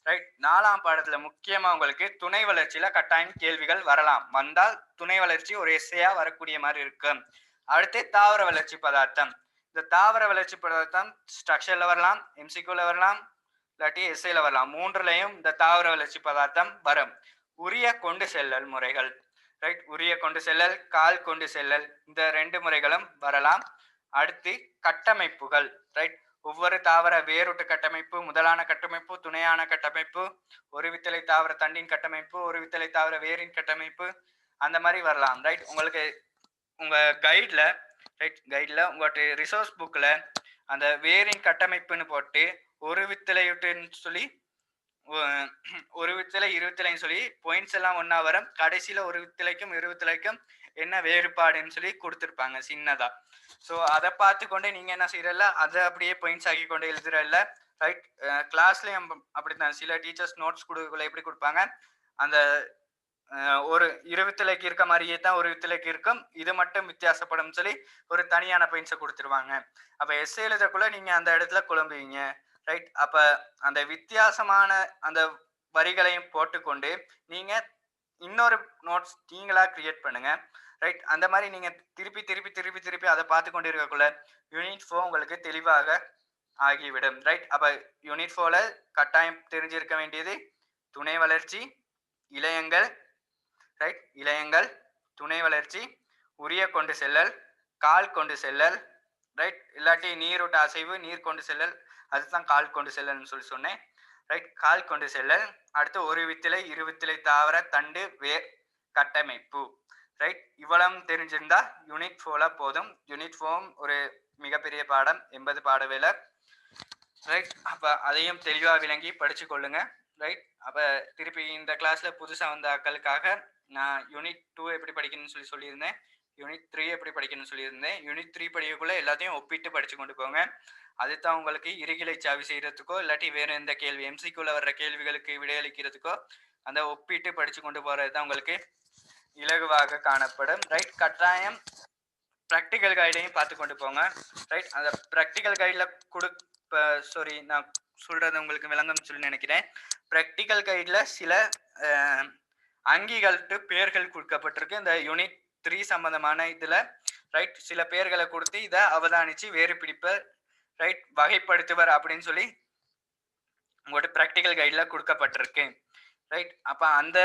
ரைட். 4ஆம் பாடத்துல முக்கியமா உங்களுக்கு துணை வளர்ச்சியில கட்டாயம் கேள்விகள் வரலாம். வந்தால் துணை வளர்ச்சி ஒரு எஸ்ஸேயா வரக்கூடிய மாதிரி இருக்கும். அடுத்து தாவர வளர்ச்சி பதார்த்தம். இந்த தாவர வளர்ச்சி பதார்த்தம் ஸ்ட்ரக்சர்ல வரலாம், எம்சிக்யூல வரலாம், இல்லாட்டி எஸ்ஏல வரலாம். 3லயும் இந்த தாவர வளர்ச்சி பதார்த்தம் வரும். உரிய கொண்டு செல்லல் முறைகள். ரைட். உரிய கொண்டு செல்லல், கால் கொண்டு செல்லல், இந்த 2 முறைகளும் வரலாம். அடுத்து கட்டமைப்புகள். ரைட். ஒவ்வொரு தாவர வேரூட்டு கட்டமைப்பு, முதலான கட்டமைப்பு, துணையான கட்டமைப்பு, ஒரு வித்தலை தாவர தண்டின் கட்டமைப்பு, ஒரு வித்தலை தாவர வேரின் கட்டமைப்பு, அந்த மாதிரி வரலாம். ரைட். உங்களுக்கு உங்க கைட்ல, ரைட், கைட்ல உங்கள்கிட்ட ரிசோர்ஸ் புக்ல அந்த வேரின் கட்டமைப்புன்னு போட்டு ஒரு வித்தலையுட்டுன்னு சொல்லி ஒரு வித்தலை இருவித்தலைன்னு சொல்லி பாயிண்ட்ஸ் எல்லாம் ஒன்னா வரும். கடைசியில ஒரு வித்தலைக்கும் இருவித்தலைக்கும் என்ன வேறுபாடுன்னு சொல்லி கொடுத்துருப்பாங்க சின்னதா. ஸோ அதை பார்த்து கொண்டே நீங்க என்ன செய்யறல, அதை அப்படியே பாயிண்ட்ஸ் ஆக்கி கொண்டே எழுதுறல. ரைட். கிளாஸ்லயும் அப்படித்தான். சில டீச்சர்ஸ் நோட்ஸ் கொடுக்கல எப்படி கொடுப்பாங்க, அந்த ஒரு இருவித்தலைக்கு இருக்க மாதிரியே தான் ஒரு வித்தலைக்கு இருக்கும், இது மட்டும் வித்தியாசப்படும் சொல்லி ஒரு தனியான பாயிண்ட்ஸை கொடுத்துருவாங்க. அப்ப எஸ்ஏ எழுதக்குள்ள நீங்க அந்த இடத்துல குழம்புவீங்க. ரைட். அப்ப அந்த வித்தியாசமான அந்த வரிகளையும் போட்டுக்கொண்டு நீங்க இன்னொரு நோட்ஸ் நீங்களா கிரியேட் பண்ணுங்க. ரைட். அந்த மாதிரி நீங்க திருப்பி திருப்பி திருப்பி திருப்பி அதை பார்த்து கொண்டு இருக்கக்குள்ள யூனிட் 4 உங்களுக்கு தெளிவாக ஆகிவிடும். ரைட். அப்ப யூனிட் 4ல கட்டாயம் தெரிஞ்சிருக்க வேண்டியது துணை வளர்ச்சி, இலையங்கள், ரைட், இலையங்கள், துணை வளர்ச்சி, உரிய கொண்டு செல்லல், கால் கொண்டு செல்லல், ரைட், இல்லாட்டி நீரூட்ட அசைவு, நீர் கொண்டு செல்லல், அதுதான் கால் கொண்டு செல்லல்னு சொல்லி சொன்னேன். ரைட். கால் கொண்டு செல்லல். அடுத்து ஒரு வித்திலை இருவித்திலை தாவர தண்டு வேர் கட்டமைப்பு. ரைட். இவ்வளவு தெரிஞ்சிருந்தா யூனிட் 4 போதும். யூனிட் 4 ஒரு மிகப்பெரிய பாடம், 80 பாட வேலை. ரைட். அப்ப அதையும் தெளிவா விளங்கி படிச்சு கொள்ளுங்க. ரைட். அப்ப திருப்பி இந்த கிளாஸ்ல புதுசா வந்த ஆட்களுக்காக நான் யூனிட் 2 எப்படி படிக்கணும்னு சொல்லியிருந்தேன், யூனிட் 3 எப்படி படிக்கணும்னு சொல்லியிருந்தேன். யூனிட் 3 படிக்கக்குள்ள எல்லாத்தையும் ஒப்பிட்டு படிச்சு கொண்டு போங்க. அதுதான் உங்களுக்கு இருகிலை சாவி செய்யறதுக்கோ இல்லாட்டி வேற எந்த கேள்வி எம்சிக்குள்ள வர்ற கேள்விகளுக்கு விடையளிக்கிறதுக்கோ அந்த ஒப்பிட்டு படிச்சு கொண்டு போறதுதான் உங்களுக்கு இலகுவாக காணப்படும். ரைட். கட்டாயம் ப்ராக்டிக்கல் கைடையும் பார்த்து கொண்டு போங்க. ரைட். அந்த ப்ராக்டிக்கல் கைடில் சாரி நான் சொல்றது உங்களுக்கு விளங்கும்னு சொல்லி நினைக்கிறேன். ப்ராக்டிக்கல் கைடில் சில அங்கிகள்ட்டு பேர்கள் கொடுக்கப்பட்டிருக்கு இந்த யூனிட் 3 சம்பந்தமான இதுல. ரைட். சில பேர்களை கொடுத்து இதை அவதானிச்சு வேறு பிடிப்பர், ரைட், வகைப்படுத்துவர் அப்படின்னு சொல்லி உங்களோட ப்ராக்டிக்கல் கைட்ல கொடுக்கப்பட்டிருக்கு. ரைட். அப்ப அந்த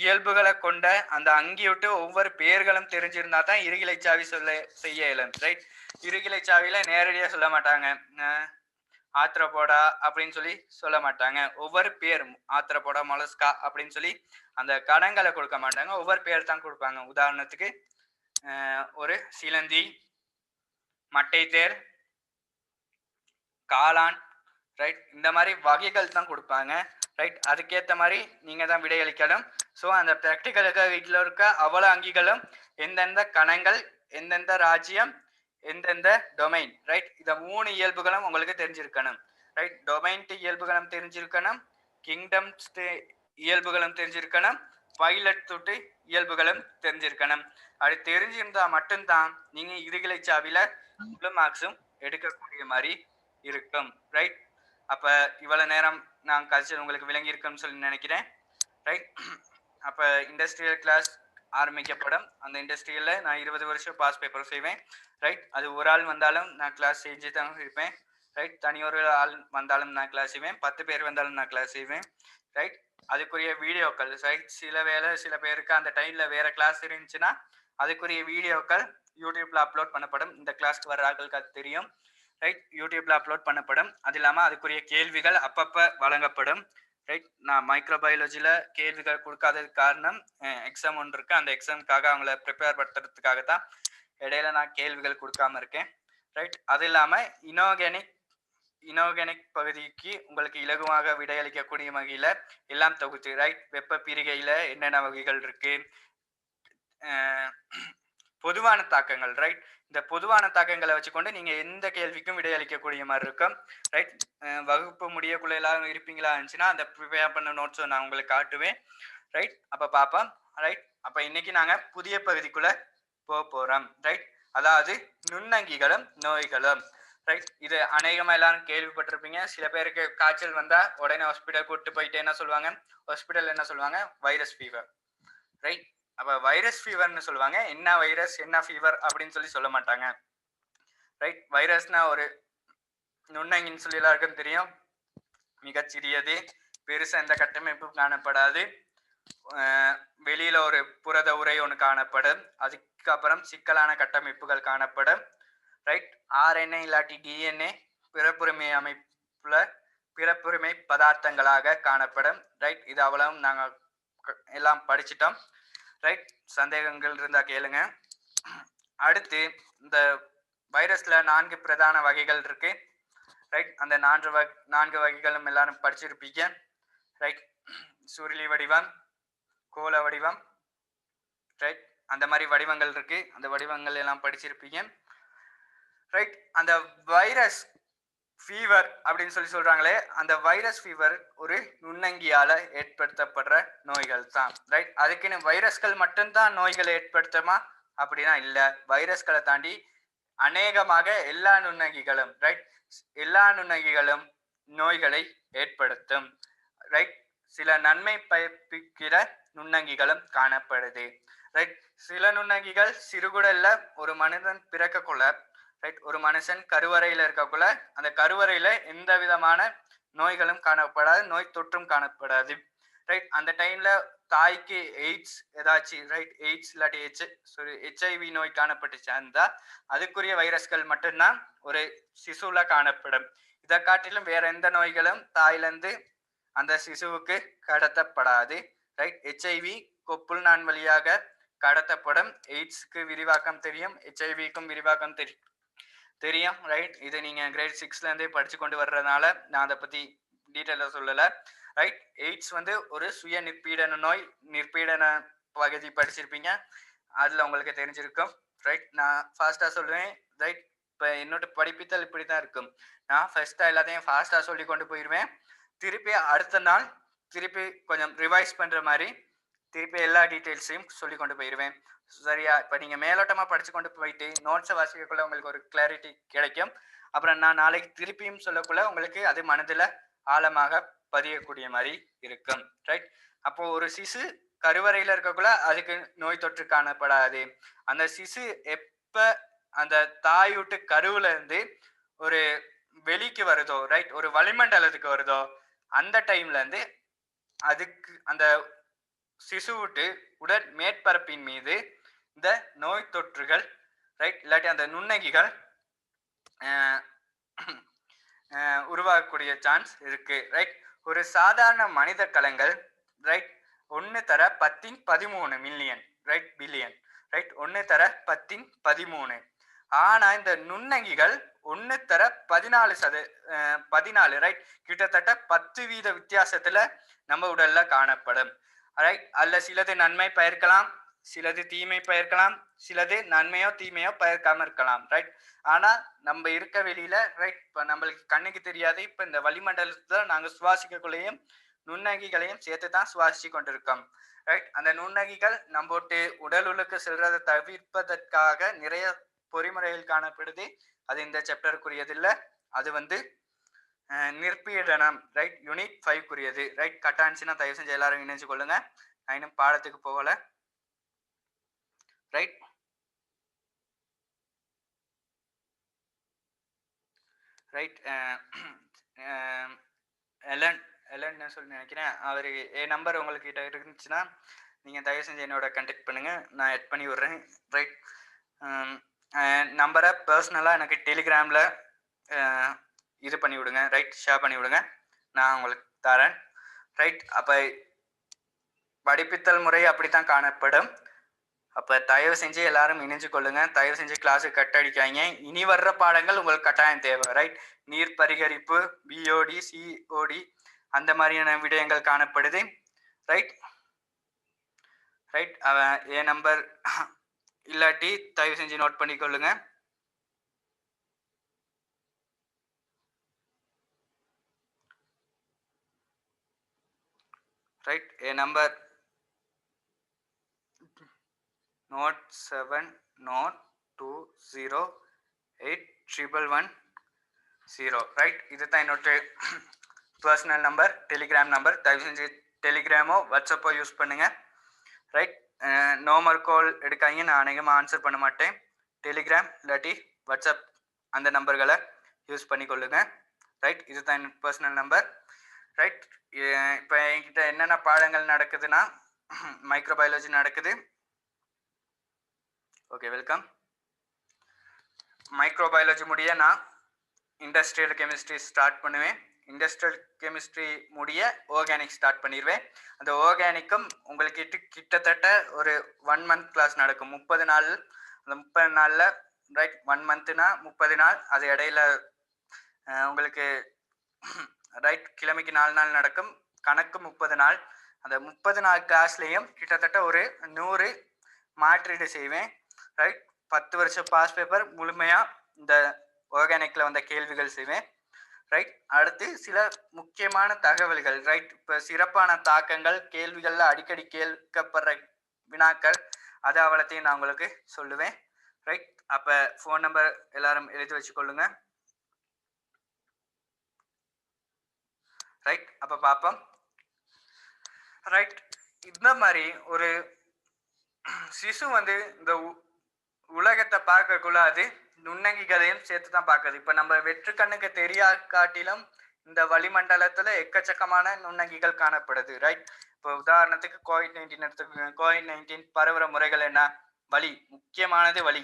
இயல்புகளை கொண்ட அந்த அங்கி விட்டு ஒவ்வொரு பெயர்களும் தெரிஞ்சிருந்தா தான் இருகிலை சாவி செய்ய இயலும். ரைட். இருகிலை சாவியில நேரடியா சொல்ல மாட்டாங்க, ஆத்ரோபோடா அப்படின்னு சொல்லி சொல்ல மாட்டாங்க. ஒவ்வொரு பேர் ஆத்ரோபோடா, மொலஸ்கா அப்படின்னு சொல்லி அந்த கடங்களை கொடுக்க மாட்டாங்க, ஒவ்வொரு பேர் தான் கொடுப்பாங்க. உதாரணத்துக்கு ஒரு சிலந்தி, மட்டை தேர், காளான், ரைட், இந்த மாதிரி வகைகள் தான் கொடுப்பாங்க. ரைட். அதுக்கேற்ற மாதிரி நீங்க தான் விடையளிக்கணும். ஸோ அந்த ப்ராக்டிக்கலுக்கு வீட்டில் இருக்க அவ்வளோ அங்கிகளும் எந்தெந்த கணங்கள், எந்தெந்த ராஜ்யம், எந்தெந்த டொமைன், ரைட், இந்த 3 இயல்புகளும் உங்களுக்கு தெரிஞ்சிருக்கணும். ரைட். டொமைன் இயல்புகளும் தெரிஞ்சிருக்கணும், கிங்டம்ஸ் இயல்புகளும் தெரிஞ்சிருக்கணும், பைலட் தொட்டு இயல்புகளும் தெரிஞ்சிருக்கணும். அது தெரிஞ்சிருந்தா மட்டும்தான் நீங்க இருகிலை சாவில முழு மார்க்ஸும் எடுக்கக்கூடிய மாதிரி இருக்கும். ரைட். அப்ப இவ்வளவு நேரம் நான் கல்ச்சர் உங்களுக்கு விளங்கி இருக்குன்னு சொல்லி நினைக்கிறேன். ரைட். அப்ப இண்டஸ்ட்ரியல் கிளாஸ் ஆரம்பிக்கப்படும். அந்த இண்டஸ்ட்ரியல்ல நான் 20 வருஷம் பாஸ் பேப்பர் செய்வேன். ரைட். அது ஒரு ஆள் வந்தாலும் நான் கிளாஸ் செஞ்சு தான் இருப்பேன். ரைட். தனி ஒரு ஆள் வந்தாலும் நான் கிளாஸ் செய்வேன், 10 பேர் வந்தாலும் நான் கிளாஸ் செய்வேன். ரைட். அதுக்குரிய வீடியோக்கள், ரைட், சில வேலை சில பேருக்கு அந்த டைம்ல வேற கிளாஸ் இருந்துச்சுன்னா அதுக்குரிய வீடியோக்கள் யூடியூப்ல அப்லோட் பண்ணப்படும். இந்த கிளாஸ்க்கு வர ஆட்களுக்கு அது தெரியும். ரைட். யூடியூப்ல அப்லோட் பண்ணப்படும். அது இல்லாம அதுக்குரிய கேள்விகள் அப்பப்ப வழங்கப்படும். ரைட். நான் மைக்ரோபயாலஜில கேள்விகள் கொடுக்காததுக்கு காரணம் எக்ஸாம் ஒன்று இருக்கு, அந்த எக்ஸாமுக்காக அவங்கள ப்ரிப்பேர் படுத்துறதுக்காக தான் இடையில நான் கேள்விகள் கொடுக்காம இருக்கேன். ரைட். அது இல்லாம இனோகெனிக் பகுதிக்கு உங்களுக்கு இலகுவாக விடையளிக்கக்கூடிய வகையில எல்லாம் தொகுத்து, ரைட், வெப்ப பீரிகையில என்னென்ன வகைகள் இருக்கு, பொதுவான தாக்கங்கள், ரைட், இந்த பொதுவான தாக்கங்களை வச்சுக்கொண்டு நீங்க எந்த கேள்விக்கும் விடையளிக்கக்கூடிய மாதிரி இருக்கும். ரைட். வகுப்பு முடியக்குள்ள எல்லாரும் இருப்பீங்களா இருந்துச்சுன்னா அந்த ப்ரிப்பேர் பண்ண நோட்ஸை நான் உங்களுக்கு காட்டுவேன். ரைட். அப்ப பார்ப்போம். ரைட். அப்ப இன்னைக்கு நாங்க புதிய பகுதிக்குள்ள போறோம். ரைட். அதாவது நுண்ணங்கிகளும் நோய்களும். ரைட். இது அநேகமா எல்லாரும் கேள்விப்பட்டிருப்பீங்க. சில பேருக்கு காய்ச்சல் வந்தா உடனே ஹாஸ்பிட்டல் கூட்டு போயிட்டு என்ன சொல்லுவாங்க, ஹாஸ்பிட்டல் என்ன சொல்லுவாங்க, வைரஸ் ஃபீவர். ரைட். அப்ப வைரஸ் ஃபீவர்னு சொல்லுவாங்க. என்ன வைரஸ் என்ன ஃபீவர் அப்படின்னு சொல்ல மாட்டாங்க. ரைட். வைரஸ்னா ஒரு நுண்ணங்கின்னு சொல்லி எல்லாருக்கும் தெரியும். மிகச்சிறியது, பெருசா எந்த கட்டமைப்பும் காணப்படாது. வெளியில ஒரு புரத உரை ஒன்று காணப்படும். அதுக்கப்புறம் சிக்கலான கட்டமைப்புகள் காணப்படும். ரைட். ஆர்என்ஏ இல்லாட்டி டிஎன்ஏ பிறப்புரிமை அமைப்புல பிறப்புரிமை பதார்த்தங்களாக காணப்படும். ரைட். இது அவ்வளவும் நாங்கள் எல்லாம் படிச்சிட்டோம். ரைட். சந்தேகங்கள் இருந்தா கேளுங்க. அடுத்து இந்த வைரஸ்ல 4 பிரதான வகைகள் இருக்கு. ரைட். அந்த 4 வகைகளும் எல்லாரும் படிச்சிருப்பீங்க. ரைட். சுருளி வடிவம், கோள வடிவம், ரைட். அந்த மாதிரி வடிவங்கள் இருக்கு. அந்த வடிவங்கள் எல்லாம் படிச்சிருப்பீங்க. ரைட். அந்த வைரஸ் ஃபீவர் அப்படின்னு சொல்றாங்களே, அந்த வைரஸ் ஃபீவர் ஒரு நுண்ணங்கியால ஏற்படுத்தப்படுற நோய்கள் தான். ரைட். அதுக்குன்னு வைரஸ்கள் மட்டும்தான் நோய்களை ஏற்படுத்துமா அப்படின்னா இல்ல. வைரஸ்களை தாண்டி அநேகமாக எல்லா நுண்ணங்கிகளும், ரைட், எல்லா நுண்ணங்கிகளும் நோய்களை ஏற்படுத்தும். ரைட். சில நன்மை பயப்பிக்கிற நுண்ணங்கிகளும் காணப்படுது. ரைட். சில நுண்ணங்கிகள் சிறுகுடல்ல ஒரு மனிதன் பிறக்கக்குள்ள, ரைட், ஒரு மனுஷன் கருவறையில இருக்கக்குள்ள அந்த கருவறையில எந்த விதமான நோய்களும் காணப்படாது, நோய் தொற்றும் காணப்படாது. ரைட். அந்த டைம்ல தாய்க்கு எய்ட்ஸ் ஏதாச்சும், ரைட், எய்ட்ஸ் இல்லாட்டி ஹெச்ஐவி நோய் காணப்பட்டுச்சு இருந்தா அதுக்குரிய வைரஸ்கள் மட்டும்தான் ஒரு சிசுல காணப்படும். இதை காட்டிலும் வேற எந்த நோய்களும் தாயிலிருந்து அந்த சிசுவுக்கு கடத்தப்படாது. ரைட். ஹெச்ஐவி கொப்புள்நான் வழியாக கடத்தப்படும். எய்ட்ஸ்க்கு விரிவாக்கம் தெரியும், ஹெச்ஐவிக்கும் விரிவாக்கம் தெரியும். ரைட். இது நீங்க கிரேட் 6ல இருந்தே படிச்சு கொண்டு வர்றதுனால நான் அதை பத்தி டீட்டெயிலா சொல்லல. ரைட். எய்ட்ஸ் ஒரு சுய நிற்பீடன நோய். நிற்பீடன பகுதி படிச்சிருப்பீங்க, அதுல உங்களுக்கு தெரிஞ்சிருக்கும். ரைட். நான் ஃபாஸ்டா சொல்லுவேன். ரைட். இப்போ என்னோட படிப்பித்தல் இப்படித்தான் இருக்கும். நான் ஃபர்ஸ்டா எல்லாத்தையும் ஃபாஸ்டா சொல்லி கொண்டு போயிடுவேன். திருப்பி அடுத்த நாள் திருப்பி கொஞ்சம் ரிவைஸ் பண்ற மாதிரி திருப்பி எல்லா டீட்டெயில்ஸையும் சொல்லி கொண்டு போயிடுவேன். சரியா? இப்போ நீங்க மேலோட்டமா படிச்சு கொண்டு போயிட்டு நோட்ஸை வாசிக்கக்குள்ள உங்களுக்கு ஒரு கிளாரிட்டி கிடைக்கும். அப்புறம் நான் நாளைக்கு திருப்பியும் சொல்லக்குள்ள உங்களுக்கு அது மனதில் ஆழமாக பதியக்கூடிய மாதிரி இருக்கும். ரைட். அப்போ ஒரு சிசு கருவறையில இருக்கக்குள்ள அதுக்கு நோய் தொற்று காணப்படாது. அந்த சிசு எப்ப அந்த தாய் விட்டு கருவுல இருந்து ஒரு வெளிக்கு வருதோ, ரைட், ஒரு வளிமண்டலத்துக்கு வருதோ, அந்த டைம்ல இருந்து அதுக்கு அந்த சிசுவிட்டு உடல் மேற்பரப்பின் மீது இந்த நோய் தொற்றுகள், ரைட், இல்லாட்டி அந்த நுண்ணங்கிகள் உருவாகக்கூடிய சான்ஸ் இருக்கு. ரைட். ஒரு சாதாரண மனித கலங்கள், right, 1 × 10⁻13 million, right, billion, right, 1 × 10⁻13. ஆனா இந்த நுண்ணங்கிகள் 1 × 14, ரைட், கிட்டத்தட்ட 10% வித்தியாசத்துல நம்ம உடல்ல காணப்படும். ரைட். அல்ல சிலது நன்மை பயர்க்கலாம், சிலது தீமை பயர்க்கலாம், சிலது நன்மையோ தீமையோ பயர்க்காம இருக்கலாம். ரைட். ஆனா நம்ம இருக்க வெளியில, ரைட், இப்ப நம்மளுக்கு கண்ணுக்கு தெரியாது. இப்ப இந்த வளிமண்டலத்துல நாங்க சுவாசிக்கக்குள்ளேயும் நுண்ணங்கிகளையும் சேர்த்து தான் சுவாசிச்சு கொண்டிருக்கோம். ரைட். அந்த நுண்ணங்கிகள் நம்ம உடல் உள்ளுக்கு செல்றதை தவிர்ப்பதற்காக நிறைய பொறிமுறைகள் காணப்படுது. அது இந்த சாப்டருக்குரியது இல்லை. அது நிற்பீடனம், ரைட், யூனிட் 5 ரைட். கட்டான்சினா தயவு செஞ்சு எல்லாரும் இணைஞ்சு கொள்ளுங்க. நான் இன்னும் பாடத்துக்கு போகல. ரைட். ரைட். எலன் சொல்லி நினைக்கிறேன். அவரு என் நம்பர் உங்ககிட்ட இருந்துச்சுன்னா நீங்க தயவு செஞ்சு என்னோட கண்டெக்ட் பண்ணுங்க, நான் எட் பண்ணி விடுறேன். ரைட். நம்பரை பர்சனலாக எனக்கு டெலிகிராமில் இது பண்ணி விடுங்க. ரைட். ஷேர் பண்ணி விடுங்க, நான் உங்களுக்கு தரேன். ரைட். அப்போ படிப்பித்தல் முறை அப்படித்தான் காணப்படும். அப்போ தயவு செஞ்சு எல்லாரும் இணைஞ்சு கொள்ளுங்க. தயவு செஞ்சு கிளாஸுக்கு கட் அடிக்காங்க. இனி வர்ற பாடங்கள் உங்களுக்கு கட்டாயம் தேவை. ரைட். நீர் பரிகரிப்பு, பிஓடி, சிஓடி, அந்த மாதிரியான விடயங்கள் காணப்படுது. ரைட். ரைட். என் நம்பர் இல்லாட்டி தயவு செஞ்சு நோட் பண்ணிக்கொள்ளுங்க. ரைட். என் நம்பர் 0702081111. 0. ரைட், இதுதான் என்னோட பர்சனல் நம்பர், டெலிகிராம் நம்பர். தயவு செஞ்சு டெலிகிராமோ வாட்ஸ்அப்போ யூஸ் பண்ணுங்கள். ரைட், நார்மல் கால் எடுக்காதீங்க, நான் அநேகமாக ஆன்சர் பண்ண மாட்டேன். டெலிகிராம் இல்லாட்டி வாட்ஸ்அப் அந்த நம்பர்களை யூஸ் பண்ணிக்கொள்ளுங்க. ரைட், இதுதான் என் பர்சனல் நம்பர். ரைட், இப்போ என்கிட்ட என்னென்ன பாடங்கள் நடக்குதுன்னா மைக்ரோபயாலஜி நடக்குது. Okay, welcome. மைக்ரோபயாலஜி முடிய நான் இண்டஸ்ட்ரியல் கெமிஸ்ட்ரி ஸ்டார்ட் பண்ணுவேன். இண்டஸ்ட்ரியல் கெமிஸ்ட்ரி முடிய ஆர்கானிக் ஸ்டார்ட் பண்ணிடுவேன். அந்த ஆர்கானிக்கும் உங்களுக்கு கிட்டத்தட்ட ஒரு 1 மந்த் கிளாஸ் நடக்கும், 30 நாள். அந்த 30 நாளில் ரைட், 1 மந்த்னா 30 நாள். அது இடையில உங்களுக்கு ரைட் கிழமைக்கு 4 நாள் நடக்கும், கணக்கு 30 நாள். அந்த 30 நாள் கிளாஸ்லேயும் கிட்டத்தட்ட ஒரு 100 மாற்றீடு செய்வேன். ரைட், 10 வருஷம் பாஸ் பேப்பர் முழுமையாக இந்த ஆர்கானிக்கில் வந்த கேள்விகள் செய்வேன். ரைட், அடுத்து சில முக்கியமான தகவல்கள். ரைட், இப்போ சிறப்பான தாக்கங்கள், கேள்விகளில் அடிக்கடி கேட்கப்படுற வினாக்கள், அது அவ்வளோத்தையும் நான் உங்களுக்கு சொல்லுவேன். ரைட், அப்போ ஃபோன் நம்பர் எல்லாரும் எழுதி வச்சுக்கொள்ளுங்க. ரைட், அப்போ பார்ப்போம். ரைட், இந்த மாதிரி ஒரு சிசு வந்து இந்த உலகத்தை பார்க்கக்குள்ள அது நுண்ணங்கிகளையும் சேர்த்து தான் பார்க்குது. இப்போ நம்ம வெற்று கண்ணுக்கு தெரியா காட்டிலும் இந்த வளிமண்டலத்தில் எக்கச்சக்கமான நுண்ணங்கிகள் காணப்படுது. ரைட், இப்போ உதாரணத்துக்கு கோவிட்-19 எடுத்துக்கோங்க. கோவிட்-19 பரவுற முறைகள் என்ன? வலி, முக்கியமானது வலி.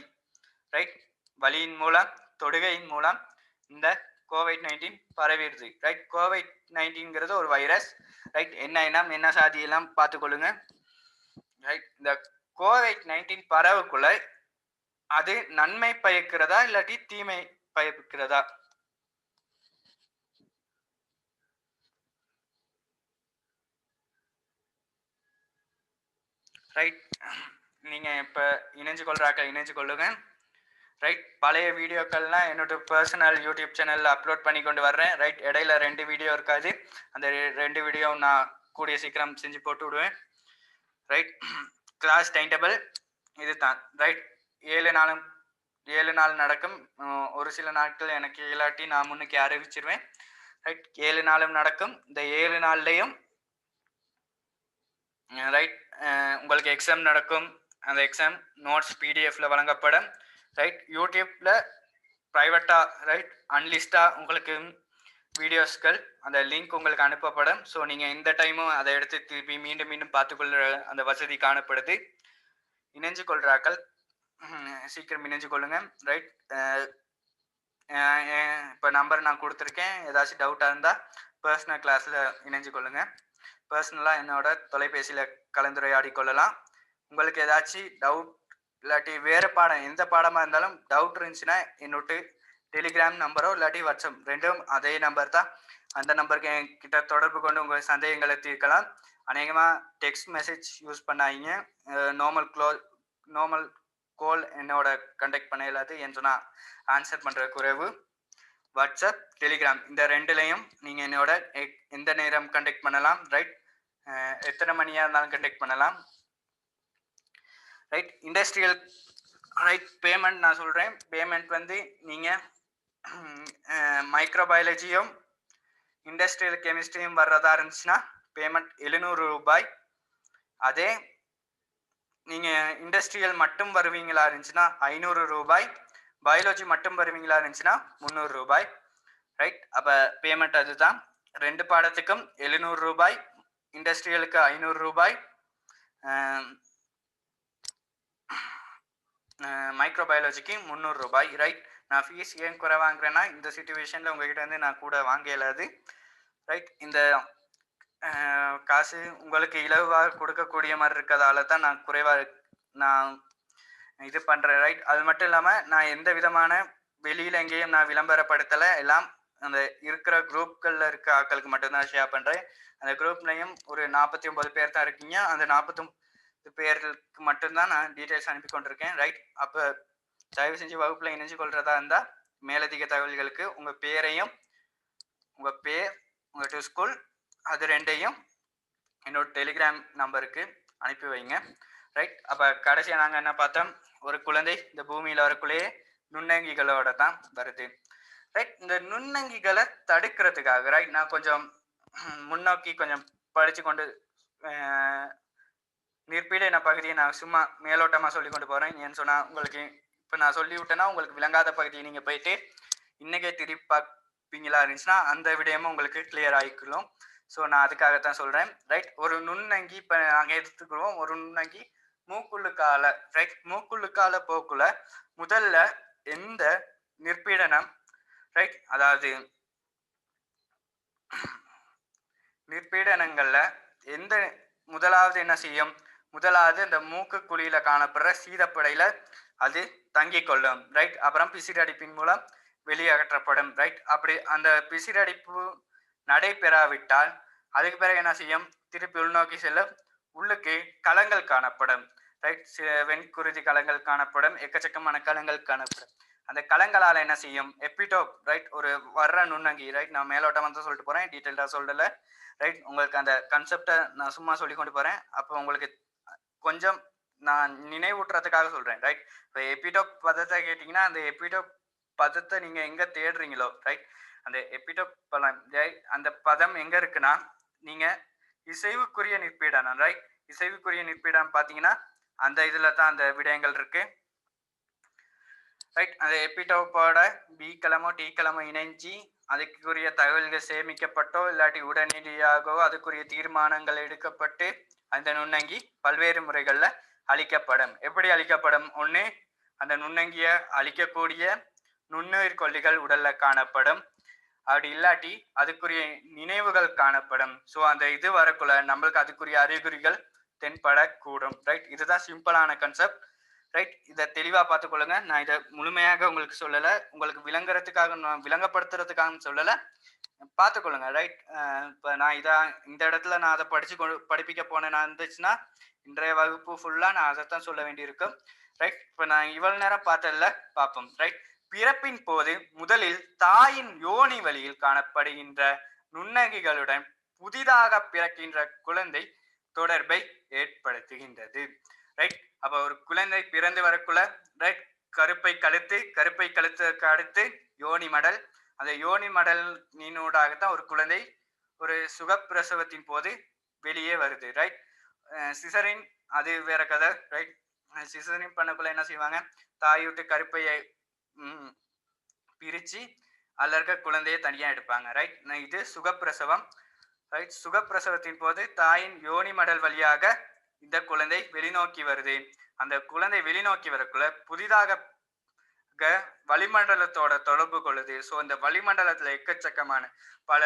ரைட், வலியின் மூலம், தொடுகையின் மூலம் இந்த கோவிட்-19 பரவிடுது. ரைட், கோவிட்-19ங்கிறது ஒரு வைரஸ். ரைட், என்ன இனம் என்ன சாதி எல்லாம் பார்த்துக்கொள்ளுங்க. ரைட், இந்த கோவிட்-19 பரவுக்குள்ள அது நன்மை பயக்கிறதா இல்லாட்டி தீமை பயக்கிறதா? ரைட், நீங்க இப்ப இணைஞ்சு கொள்ளுங்க. ரைட், பழைய வீடியோக்கள்லாம் என்னோட பர்சனல் யூடியூப் சேனல்ல அப்லோட் பண்ணி கொண்டு வர்றேன். ரைட், இடையில 2 வீடியோ இருக்காது, அந்த 2 வீடியோ நான் கூடிய சீக்கிரம் செஞ்சு போட்டு விடுவேன். ரைட், கிளாஸ் டைம் டேபிள் இதுதான். ரைட், 7 நாள் நடக்கும். ஒரு சில நாட்கள் எனக்கு இல்லாட்டி நான் முன்னுக்கு அறிவிச்சிருவேன். ரைட், 7 நாளும் நடக்கும். இந்த 7 நாள்லையும் ரைட் உங்களுக்கு எக்ஸாம் நடக்கும். அந்த எக்ஸாம் நோட்ஸ் பிடிஎஃப்ல வழங்கப்படும். ரைட், யூடியூப்ல ப்ரைவேட்டா ரைட் அன்லிஸ்டா உங்களுக்கு வீடியோஸ்கள் அந்த லிங்க் உங்களுக்கு அனுப்பப்படும். ஸோ நீங்கள் இந்த டைமும் அதை எடுத்து திருப்பி மீண்டும் மீண்டும் பார்த்துக்கொள்கிற அந்த வசதி காணப்படுது. இணைஞ்சு கொள்கிறாக்கள் சீக்கிரம் இணைஞ்சு கொள்ளுங்க. ரைட், இப்போ நம்பர் நான் கொடுத்துருக்கேன். ஏதாச்சும் டவுட்டாக இருந்தால் பர்சனல் கிளாஸில் இணைஞ்சு கொள்ளுங்க. பர்சனலாக என்னோட தொலைபேசியில் கலந்துரையாடி கொள்ளலாம். உங்களுக்கு ஏதாச்சும் டவுட் இல்லாட்டி வேறு பாடம் எந்த பாடமாக இருந்தாலும் டவுட் இருந்துச்சுன்னா என்னோட டெலிகிராம் நம்பரோ இல்லாட்டி வாட்ஸ்அப் ரெண்டும் அதே நம்பர் தான். அந்த நம்பருக்கு என்கிட்ட தொடர்பு கொண்டு உங்கள் சந்தேகங்களை தீர்க்கலாம். அநேகமாக டெக்ஸ்ட் மெசேஜ் யூஸ் பண்ணாதீங்க. நார்மல் கால் என்னோட கண்டக்ட் பண்ண இல்லாது என்று நான் ஆன்சர் பண்ணுற குறைவு. வாட்ஸ்அப், டெலிகிராம் இந்த ரெண்டுலையும் நீங்கள் என்னோட எந்த நேரம் கண்டக்ட் பண்ணலாம். ரைட், எத்தனை மணியாக இருந்தாலும் கண்டக்ட் பண்ணலாம். ரைட், இண்டஸ்ட்ரியல் ரைட் பேமெண்ட் நான் சொல்கிறேன். பேமெண்ட் வந்து நீங்கள் மைக்ரோபயாலஜியும் இண்டஸ்ட்ரியல் கெமிஸ்ட்ரியும் வர்றதா இருந்துச்சுன்னா பேமெண்ட் 700 ரூபாய். அதே நீங்கள் இண்டஸ்ட்ரியல் மட்டும் வருவீங்களா இருந்துச்சுன்னா 500 ரூபாய். பயாலஜி மட்டும் வருவீங்களா இருந்துச்சுன்னா 300 ரூபாய். ரைட், அப்போ பேமெண்ட் அதுதான். 2 பாடத்துக்கும் 700 ரூபாய், இண்டஸ்ட்ரியலுக்கு 500 ரூபாய், மைக்ரோபயாலஜிக்கு 300 ரூபாய். ரைட், நான் ஃபீஸ் ஏன் குறை வாங்குறேன்னா இந்த சிச்சுவேஷனில் உங்ககிட்ட வந்து நான் கூட வாங்க இயலாது. ரைட், இந்த காசு உங்களுக்கு இலவாக கொடுக்கக்கூடிய மாதிரி இருக்கிறதால தான் நான் குறைவாக நான் இது பண்ணுறேன். ரைட், அது மட்டும் இல்லாமல் நான் எந்த விதமான வெளியில் எங்கேயும் நான் விளம்பரப்படுத்தலை. எல்லாம் அந்த இருக்கிற குரூப்களில் இருக்க ஆட்களுக்கு மட்டும்தான் ஷேர் பண்ணுறேன். அந்த குரூப்லையும் ஒரு 49 பேர் தான் இருக்கீங்க. அந்த 49 பேருக்கு மட்டும்தான் நான் டீட்டெயில்ஸ் அனுப்பி கொண்டிருக்கேன். ரைட், அப்போ தயவு செஞ்சு வகுப்பில் இணைஞ்சு கொள்றதா இருந்தால் மேலதிக தகவல்களுக்கு உங்கள் பேரையும் உங்கள் பேர் உங்கள் ஸ்கூல் அது ரெண்டையும் என்னோட டெலிகிராம் நம்பருக்கு அனுப்பி வைங்க. ரைட், அப்போ கடைசியாக நாங்கள் என்ன பார்த்தோம், ஒரு குழந்தை இந்த பூமியில் வரக்குள்ளேயே நுண்ணங்கிகளோட தான் வருது. ரைட். இந்த நுண்ணங்கிகளை தடுக்கிறதுக்காக ரைட் நான் கொஞ்சம் முன்னோக்கி கொஞ்சம் படிச்சு கொண்டு நிற்பீடன பகுதியை நான் சும்மா மேலோட்டமாக சொல்லி கொண்டு போகிறேன். ஏன்னு சொன்னால் உங்களுக்கு இப்போ நான் சொல்லி விட்டேன்னா உங்களுக்கு விளங்காத பகுதியை நீங்கள் போயிட்டு இன்னைக்கே திருப்பி பார்ப்பீங்களா இருந்துச்சுன்னா அந்த விடயமும் உங்களுக்கு கிளியர் ஆகிக்கணும். ஸோ நான் அதுக்காகத்தான் சொல்கிறேன். ரைட். ஒரு நுண்ணங்கி இப்போ நாங்கள் எடுத்துக்கிறோம். ஒரு நுண்ணங்கி மூக்குள்ளுக்கால ரைட் மூக்குள்ளுக்கால போக்குள்ள முதல்ல எந்த நிற்பீடனம் ரைட் அதாவது நிற்பீடனங்கள்ல எந்த முதலாவது என்ன செய்யும்? முதலாவது இந்த மூக்கு குழியில காணப்படுற சீதப்படையில அது தங்கி கொள்ளும் ரைட். அப்புறம் பிசிறடிப்பின் மூலம் வெளியேற்றப்படும் ரைட். அப்படி அந்த பிசிறடிப்பு நடைபெறாவிட்டால் அதுக்கு பிறகு என்ன செய்யும்? திருப்பி உள்நோக்கி செல்லும். உள்ளுக்கு களங்கள் காணப்படும் ரைட். வெண்குருதி களங்கள் காணப்படும். எக்கச்சக்கமான களங்கள் காணப்படும். அந்த களங்களால என்ன செய்யும்? எபிடோப் ரைட் ஒரு வர்ற நுண்ணங்கி ரைட். நான் மேலோட்டம் வந்து சொல்லிட்டு போறேன், டீட்டெயில்டா சொல்லல ரைட். உங்களுக்கு அந்த கான்செப்டை நான் சும்மா சொல்லி கொண்டு போறேன். அப்போ உங்களுக்கு கொஞ்சம் நான் நினைவூட்டுறதுக்காக சொல்றேன் ரைட். இப்போ எபிடோப் பதத்தை கேட்டீங்கன்னா அந்த எபிடோப் பதத்தை நீங்க எங்க தேடுறீங்களோ ரைட் அந்த எபிடோப் பதம் அந்த பதம் எங்க இருக்குன்னா நீங்க இசைவுக்குரிய நிற்பீடான ரைட். இசைவுக்குரிய நிற்பீடான்னு பாத்தீங்கன்னா அந்த இதுல தான் அந்த விடயங்கள் இருக்கு ரைட். அந்த எபிடோப்போட பி கிழமோ டி கிழமோ இணைஞ்சி அதுக்குரிய தகவல்கள் சேமிக்கப்பட்டோ இல்லாட்டி உடனடியாகவோ அதுக்குரிய தீர்மானங்கள் எடுக்கப்பட்டு அந்த நுண்ணங்கி பல்வேறு முறைகள்ல அழிக்கப்படும். எப்படி அழிக்கப்படும்? ஒண்ணு அந்த நுண்ணங்கிய அழிக்கக்கூடிய நுண்ணுயிர் கொல்லிகள் உடல்ல காணப்படும். அப்படி இல்லாட்டி அதுக்குரிய நினைவுகள் காணப்படும். ஸோ அந்த இது வரக்குள்ள நம்மளுக்கு அதுக்குரிய அறிகுறிகள் தென்படக்கூடும் ரைட். இதுதான் சிம்பிளான கான்செப்ட் ரைட். இதை தெளிவா பார்த்துக்கொள்ளுங்க. நான் இதை முழுமையாக உங்களுக்கு சொல்லலை, உங்களுக்கு விளங்குறதுக்காக நான் விளங்கப்படுத்துறதுக்காக சொல்லலை, பார்த்துக்கொள்ளுங்க ரைட். இப்போ நான் இந்த இடத்துல நான் அதை படிப்பிக்க போனேன் நான் இருந்துச்சுன்னா இன்றைய வகுப்பு ஃபுல்லா நான் அதைத்தான் சொல்ல வேண்டியிருக்கும் ரைட். இப்போ நான் இவ்வளவு நேரம் பார்த்ததில்ல பார்ப்போம் ரைட். பிறப்பின் போது முதலில் தாயின் யோனி வழியில் காணப்படுகின்ற நுண்ணங்கிகளுடன் புதிதாக பிறக்கின்ற குழந்தை தொடர்பை ஏற்படுத்துகின்றது ரைட். அப்ப ஒரு குழந்தை பிறந்து வரக்குள்ள ரைட் கருப்பை கழுத்துக்கு அடுத்து யோனி மடல். அந்த யோனி மடல் நீனூடாகத்தான் ஒரு குழந்தை ஒரு சுகப்பிரசவத்தின் போது வெளியே வருது ரைட். சிசரின் அது வேற கதை ரைட். சிசரின் பண்ணக்குள்ள என்ன செய்வாங்க? தாய் விட்டு கருப்பையை பிரிச்சு அதுல இருக்க குழந்தையை தனியா எடுப்பாங்க ரைட். இது சுகப்பிரசவம் ரைட். சுகப்பிரசவத்தின் போது தாயின் யோனி மடல் வழியாக இந்த குழந்தை வெளிநோக்கி வருது. அந்த குழந்தை வெளிநோக்கி வரக்குள்ள புதிதாக வளிமண்டலத்தோட தொடர்பு கொள்ளுது. ஸோ இந்த வளிமண்டலத்துல எக்கச்சக்கமான பல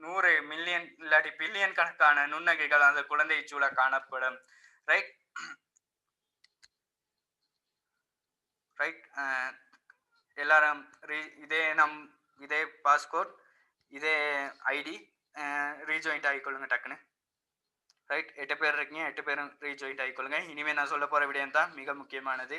100 மில்லியன் இல்லாட்டி பில்லியன் கணக்கான நுண்ணங்கிகள் அந்த குழந்தை சூழ காணப்படும் ரைட் ரைட். எல்லாரும் இதே பாஸ்கோட் இதே ஐடி ரீஜாயிண்ட் ஆகிக்கொள்ளுங்க டக்குன்னு ரைட். 8 பேர் இருக்கீங்க, 8 பேரும் ரீஜாயிண்ட் ஆகிக்கொள்ளுங்க. இனிமேல் நான் சொல்ல போற விடயம் தான் மிக முக்கியமானது.